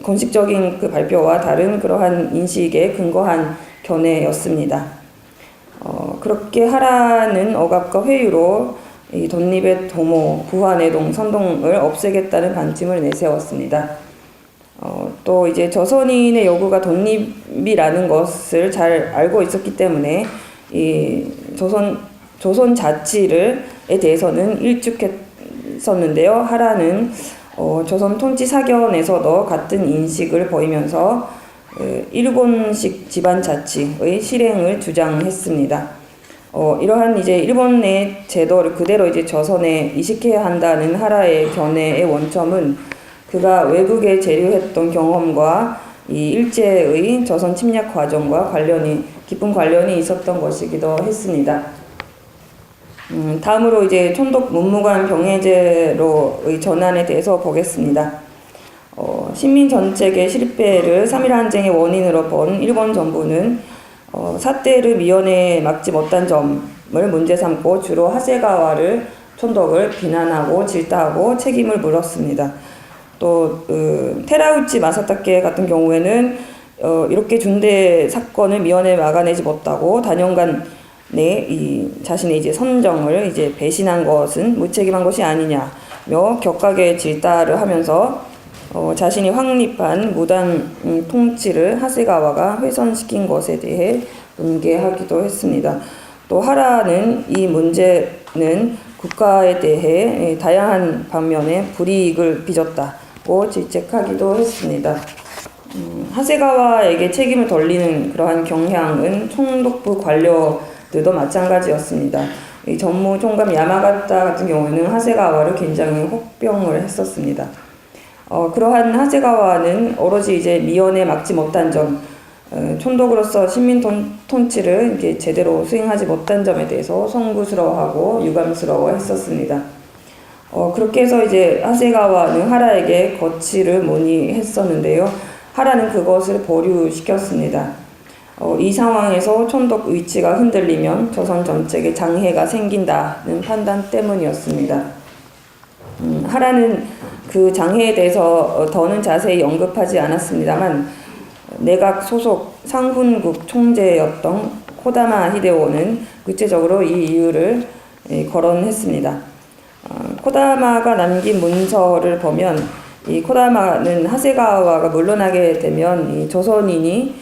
공식적인 그 발표와 다른 그러한 인식에 근거한 견해였습니다. 그렇게 하라는 억압과 회유로 이 독립의 도모, 부하내동, 선동을 없애겠다는 반침을 내세웠습니다. 또 이제 조선인의 요구가 독립이라는 것을 잘 알고 있었기 때문에 이 조선 자치에 대해서는 일축했었는데요. 하라는 조선 통치 사견에서도 같은 인식을 보이면서 일본식 지방 자치의 실행을 주장했습니다. 이러한 이제 일본의 제도를 그대로 이제 조선에 이식해야 한다는 하라의 견해의 원점은 그가 외국에 재료했던 경험과 이 일제의 조선 침략 과정과 깊은 관련이 있었던 것이기도 했습니다. 다음으로 이제 촌독 문무관 병해제로의 전환에 대해서 보겠습니다. 식민 정책의 실패를 3.1항쟁의 원인으로 본 일본 정부는 사태를 미연에 막지 못한 점을 문제 삼고 주로 하세가와를 촌독을 비난하고 질타하고 책임을 물었습니다. 또 테라우치 마사타케 같은 경우에는 이렇게 중대 사건을 미연에 막아내지 못하고 단연간 자신의 이제 선정을 이제 배신한 것은 무책임한 것이 아니냐며 격하게 질타를 하면서 자신이 확립한 무단 통치를 하세가와가 훼손시킨 것에 대해 분개하기도 했습니다. 또 하라는 이 문제는 국가에 대해 다양한 방면에 불이익을 빚었다고 질책하기도 했습니다. 하세가와에게 책임을 돌리는 그러한 경향은 총독부 관료들도 마찬가지였습니다. 이 전무총감 야마가타 같은 경우에는 하세가와를 굉장히 혹병을 했었습니다. 그러한 하세가와는 오로지 이제 미연에 막지 못한 점, 촌독으로서 식민 통치를 이렇게 제대로 수행하지 못한 점에 대해서 송구스러워하고 유감스러워했었습니다. 그렇게 해서 이제 하세가와는 하라에게 거취를 문의했었는데요. 하라는 그것을 보류시켰습니다. 이 상황에서 촌독 위치가 흔들리면 조선 정책에 장애가 생긴다는 판단 때문이었습니다. 하라는 그 장애에 대해서 더는 자세히 언급하지 않았습니다만 내각 소속 상훈국 총재였던 코다마 히데오는 구체적으로 이 이유를 거론했습니다. 코다마가 남긴 문서를 보면 이 코다마는 하세가와가 물러나게 되면 이 조선인이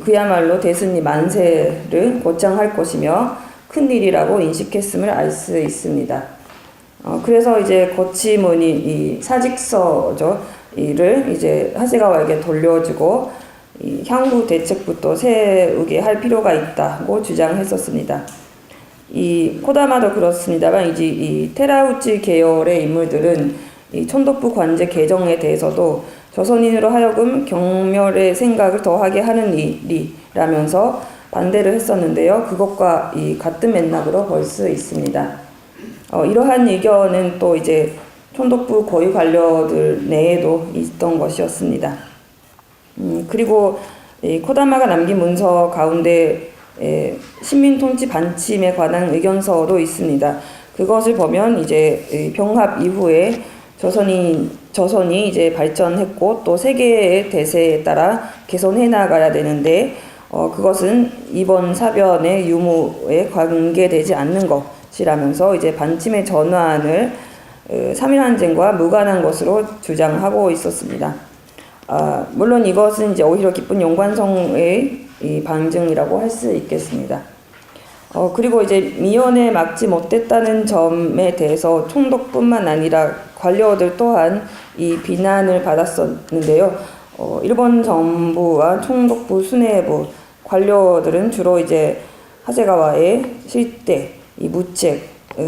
그야말로 대승리 만세를 곧장할 것이며 큰일이라고 인식했음을 알 수 있습니다. 그래서 이제 거치문이 이 사직서죠. 이를 이제 하세가와에게 돌려주고 향후 대책부터 세우게 할 필요가 있다고 주장했었습니다. 이 코다마도 그렇습니다만 이제 이 테라우치 계열의 인물들은 이 촌독부 관제 개정에 대해서도 조선인으로 하여금 경멸의 생각을 더하게 하는 일이라면서 반대를 했었는데요. 그것과 이 같은 맥락으로 볼 수 있습니다. 이러한 의견은 또 이제 촌독부 고위 관료들 내에도 있던 것이었습니다. 그리고 이 코다마가 남긴 문서 가운데 식민 통치 반침에 관한 의견서도 있습니다. 그것을 보면 이제 병합 이후에 조선이 이제 발전했고 또 세계의 대세에 따라 개선해 나가야 되는데 그것은 이번 사변의 유무에 관계되지 않는 것이라면서 이제 반침의 전환을 3.1항쟁과 무관한 것으로 주장하고 있었습니다. 물론 이것은 이제 오히려 깊은 연관성의 이 방증이라고 할 수 있겠습니다. 그리고 이제 미연에 막지 못했다는 점에 대해서 총독뿐만 아니라 관료들 또한 이 비난을 받았었는데요. 일본 정부와 총독부 수뇌부 관료들은 주로 이제 하세가와의 실대, 이 무책,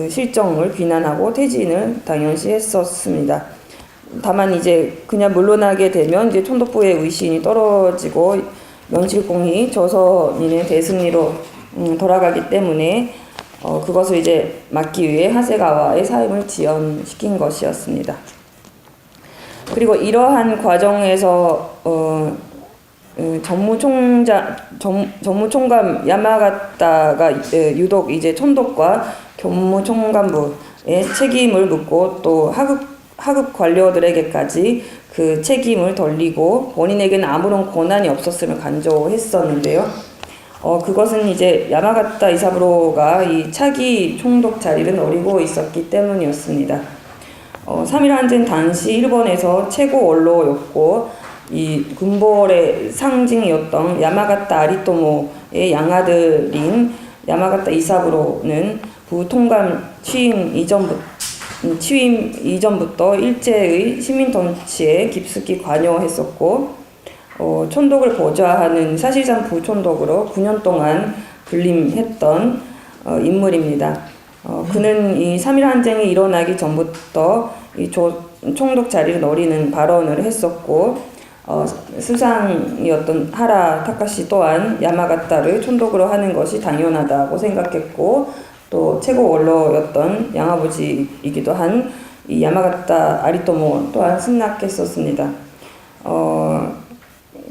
실정을 비난하고 퇴진을 당연시했었습니다. 다만 이제 그냥 물러나게 되면 이제 총독부의 위신이 떨어지고 명실공히 조선인의 대승리로 돌아가기 때문에 그것을 이제 막기 위해 하세가와의 사임을 지연시킨 것이었습니다. 그리고 이러한 과정에서 전무총감 야마가타가 유독 이제 촌독과 교무총감부의 책임을 묻고 또 하급 관료들에게까지 그 책임을 돌리고 본인에게는 아무런 권한이 없었음을 강조했었는데요. 그것은 이제 야마가타 이사부로가 이 차기 총독 자리를 노리고 있었기 때문이었습니다. 3.1 항쟁 당시 일본에서 최고 원로였고 이 군벌의 상징이었던 야마가타 아리토모의 양아들인 야마가타 이사부로는 부통감 취임 이전부터 일제의 시민 통치에 깊숙이 관여했었고 촌독을 보좌하는 사실상 부촌독으로 9년 동안 군림했던 인물입니다. 그는 이 3.1 항쟁이 일어나기 전부터 이 총독 자리를 노리는 발언을 했었고 수상이었던 하라 타카시 또한 야마가타를 총독으로 하는 것이 당연하다고 생각했고 또 최고 원로였던 양아버지이기도 한 이 야마가타 아리토모 또한 승낙했었습니다.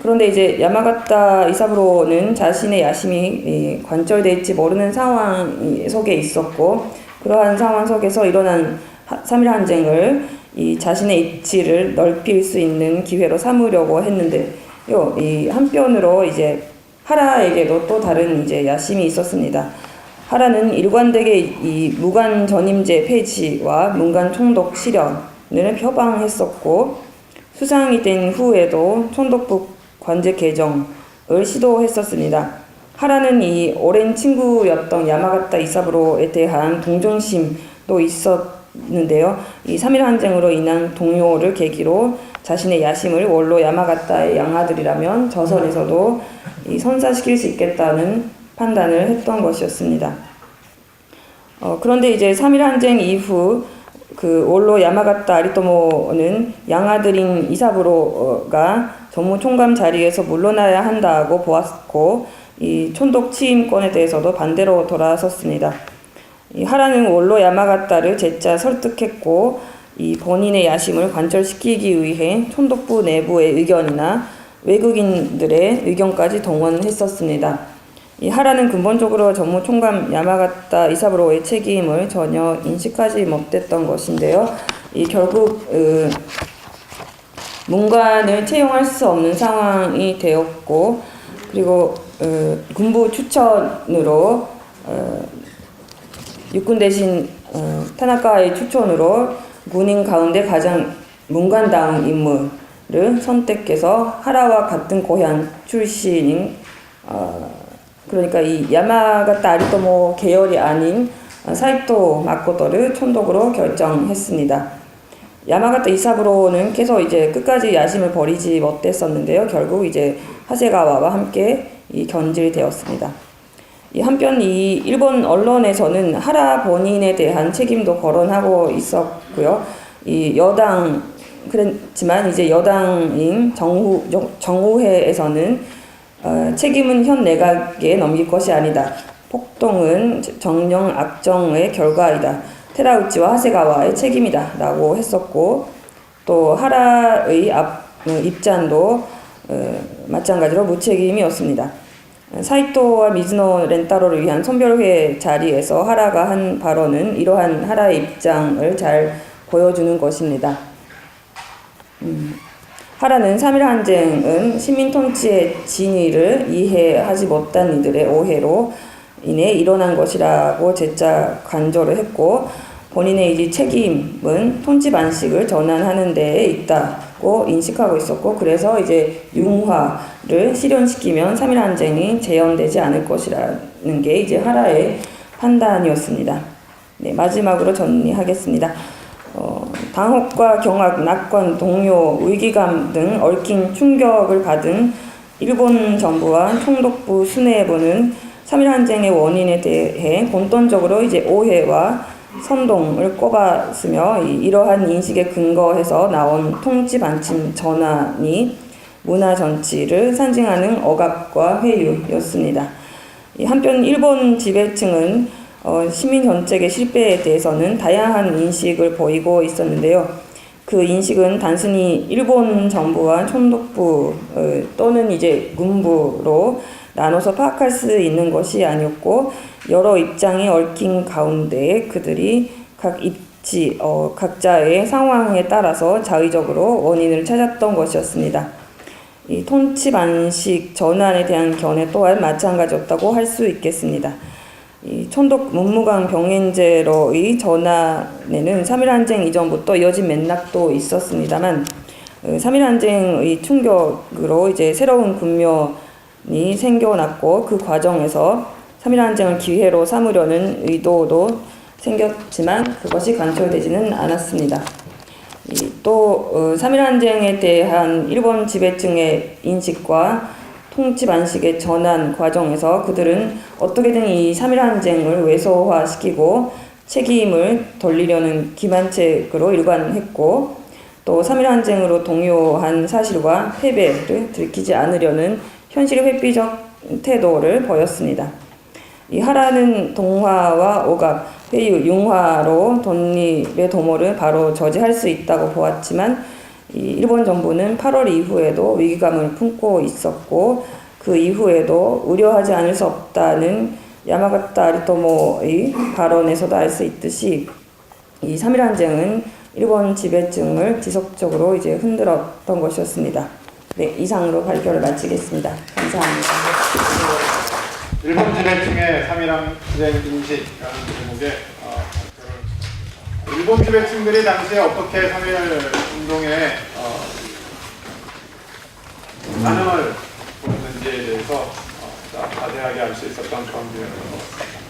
그런데 이제 야마가타 이사부로는 자신의 야심이 관철될지 모르는 상황 속에 있었고 그러한 상황 속에서 일어난 3.1 항쟁을 이 자신의 입지를 넓힐 수 있는 기회로 삼으려고 했는데요. 이 한편으로 이제 하라에게도 또 다른 이제 야심이 있었습니다. 하라는 일관되게 이 무관 전임제 폐지와 문관 총독 실현을 표방했었고 수상이 된 후에도 총독부 관제 개정을 시도했었습니다. 하라는 이 오랜 친구였던 야마가타 이사부로에 대한 동정심도 있었는데요. 이 3.1 항쟁으로 인한 동요를 계기로 자신의 야심을 원로 야마가타의 양아들이라면 조선에서도 이 선사시킬 수 있겠다는 판단을 했던 것이었습니다. 그런데 이제 3.1 항쟁 이후 그 원로 야마가타 아리토모는 양아들인 이사부로가 전무총감 자리에서 물러나야 한다고 보았고 이 총독 취임권에 대해서도 반대로 돌아섰습니다. 이 하라는 원로 야마가타를 재차 설득했고 이 본인의 야심을 관철시키기 위해 총독부 내부의 의견이나 외국인들의 의견까지 동원했었습니다. 이 하라는 근본적으로 전무총감 야마가타 이사부로의 책임을 전혀 인식하지 못했던 것인데요. 이 결국 문관을 채용할 수 없는 상황이 되었고 그리고 군부 추천으로 육군 대신 타나카의 추천으로 군인 가운데 가장 문관다운 인물을 선택해서 하라와 같은 고향 출신인 그러니까 이 야마가타 아리토모 계열이 아닌 사이토 마코토를 총독으로 결정했습니다. 야마가타 이사부로는 계속 이제 끝까지 야심을 버리지 못했었는데요. 결국 이제 하세가와와 함께 견질되었습니다. 한편 이 일본 언론에서는 하라 본인에 대한 책임도 거론하고 있었고요. 이 여당 그랬지만 이제 여당인 정우회에서는 책임은 현 내각에 넘길 것이 아니다. 폭동은 정령 악정의 결과이다. 테라우치와 하세가와의 책임이다. 라고 했었고 또 하라의 입장도 마찬가지로 무책임이었습니다. 사이토와 미즈노 렌타로를 위한 선별회 자리에서 하라가 한 발언은 이러한 하라의 입장을 잘 보여주는 것입니다. 하라는 3.1 항쟁은 시민 통치의 진위를 이해하지 못한 이들의 오해로 인해 일어난 것이라고 재차 강조를 했고 본인의 이 책임은 통치 방식을 전환하는 데에 있다고 인식하고 있었고 그래서 이제 융화를 실현시키면 3.1 항쟁이 재현되지 않을 것이라는 게 이제 하라의 판단이었습니다. 네, 마지막으로 정리하겠습니다. 당혹과 경악, 낙관, 동요, 위기감 등 얽힌 충격을 받은 일본 정부와 총독부 수뇌부는 3.1 항쟁의 원인에 대해 본론적으로 이제 오해와 선동을 꼽았으며 이러한 인식에 근거해서 나온 통치 방침 전환이 문화 정치를 상징하는 억압과 회유였습니다. 한편 일본 지배층은 시민 정책의 실패에 대해서는 다양한 인식을 보이고 있었는데요. 그 인식은 단순히 일본 정부와 총독부 또는 이제 군부로 나눠서 파악할 수 있는 것이 아니었고 여러 입장이 얽힌 가운데 그들이 각자의 상황에 따라서 자의적으로 원인을 찾았던 것이었습니다. 이 통치 방식 전환에 대한 견해 또한 마찬가지였다고 할 수 있겠습니다. 이 촌독 문무강 병인제로의 전환에는 3.1항쟁 이전부터 이어진 맥락도 있었습니다만 3.1항쟁의 충격으로 이제 새로운 군면이 생겨났고 그 과정에서 3.1항쟁을 기회로 삼으려는 의도도 생겼지만 그것이 관철되지는 않았습니다. 또 3.1항쟁에 대한 일본 지배층의 인식과 통치 방식의 전환 과정에서 그들은 어떻게든 이 3.1항쟁을 왜소화시키고 책임을 돌리려는 기만책으로 일관했고 또 3.1항쟁으로 동요한 사실과 패배를 들키지 않으려는 현실의 회피적 태도를 보였습니다. 이 하라는 동화와 오갑, 회유, 융화로 독립의 도모를 바로 저지할 수 있다고 보았지만 이 일본 정부는 8월 이후에도 위기감을 품고 있었고 그 이후에도 우려하지 않을 수 없다는 야마가타 아리토모의 발언에서도 알 수 있듯이 이 3.1항쟁은 일본 지배층을 지속적으로 이제 흔들었던 것이었습니다. 네, 이상으로 발표를 마치겠습니다. 감사합니다. 일본 지배층의 3.1항쟁 인식이라는 제목의 발표를 일본 지배층들이 당시에 어떻게 3.1 운동에 반응을 보였는지에 대해서 자세하게 알 수 있었던 그런 기회를 얻었습니다.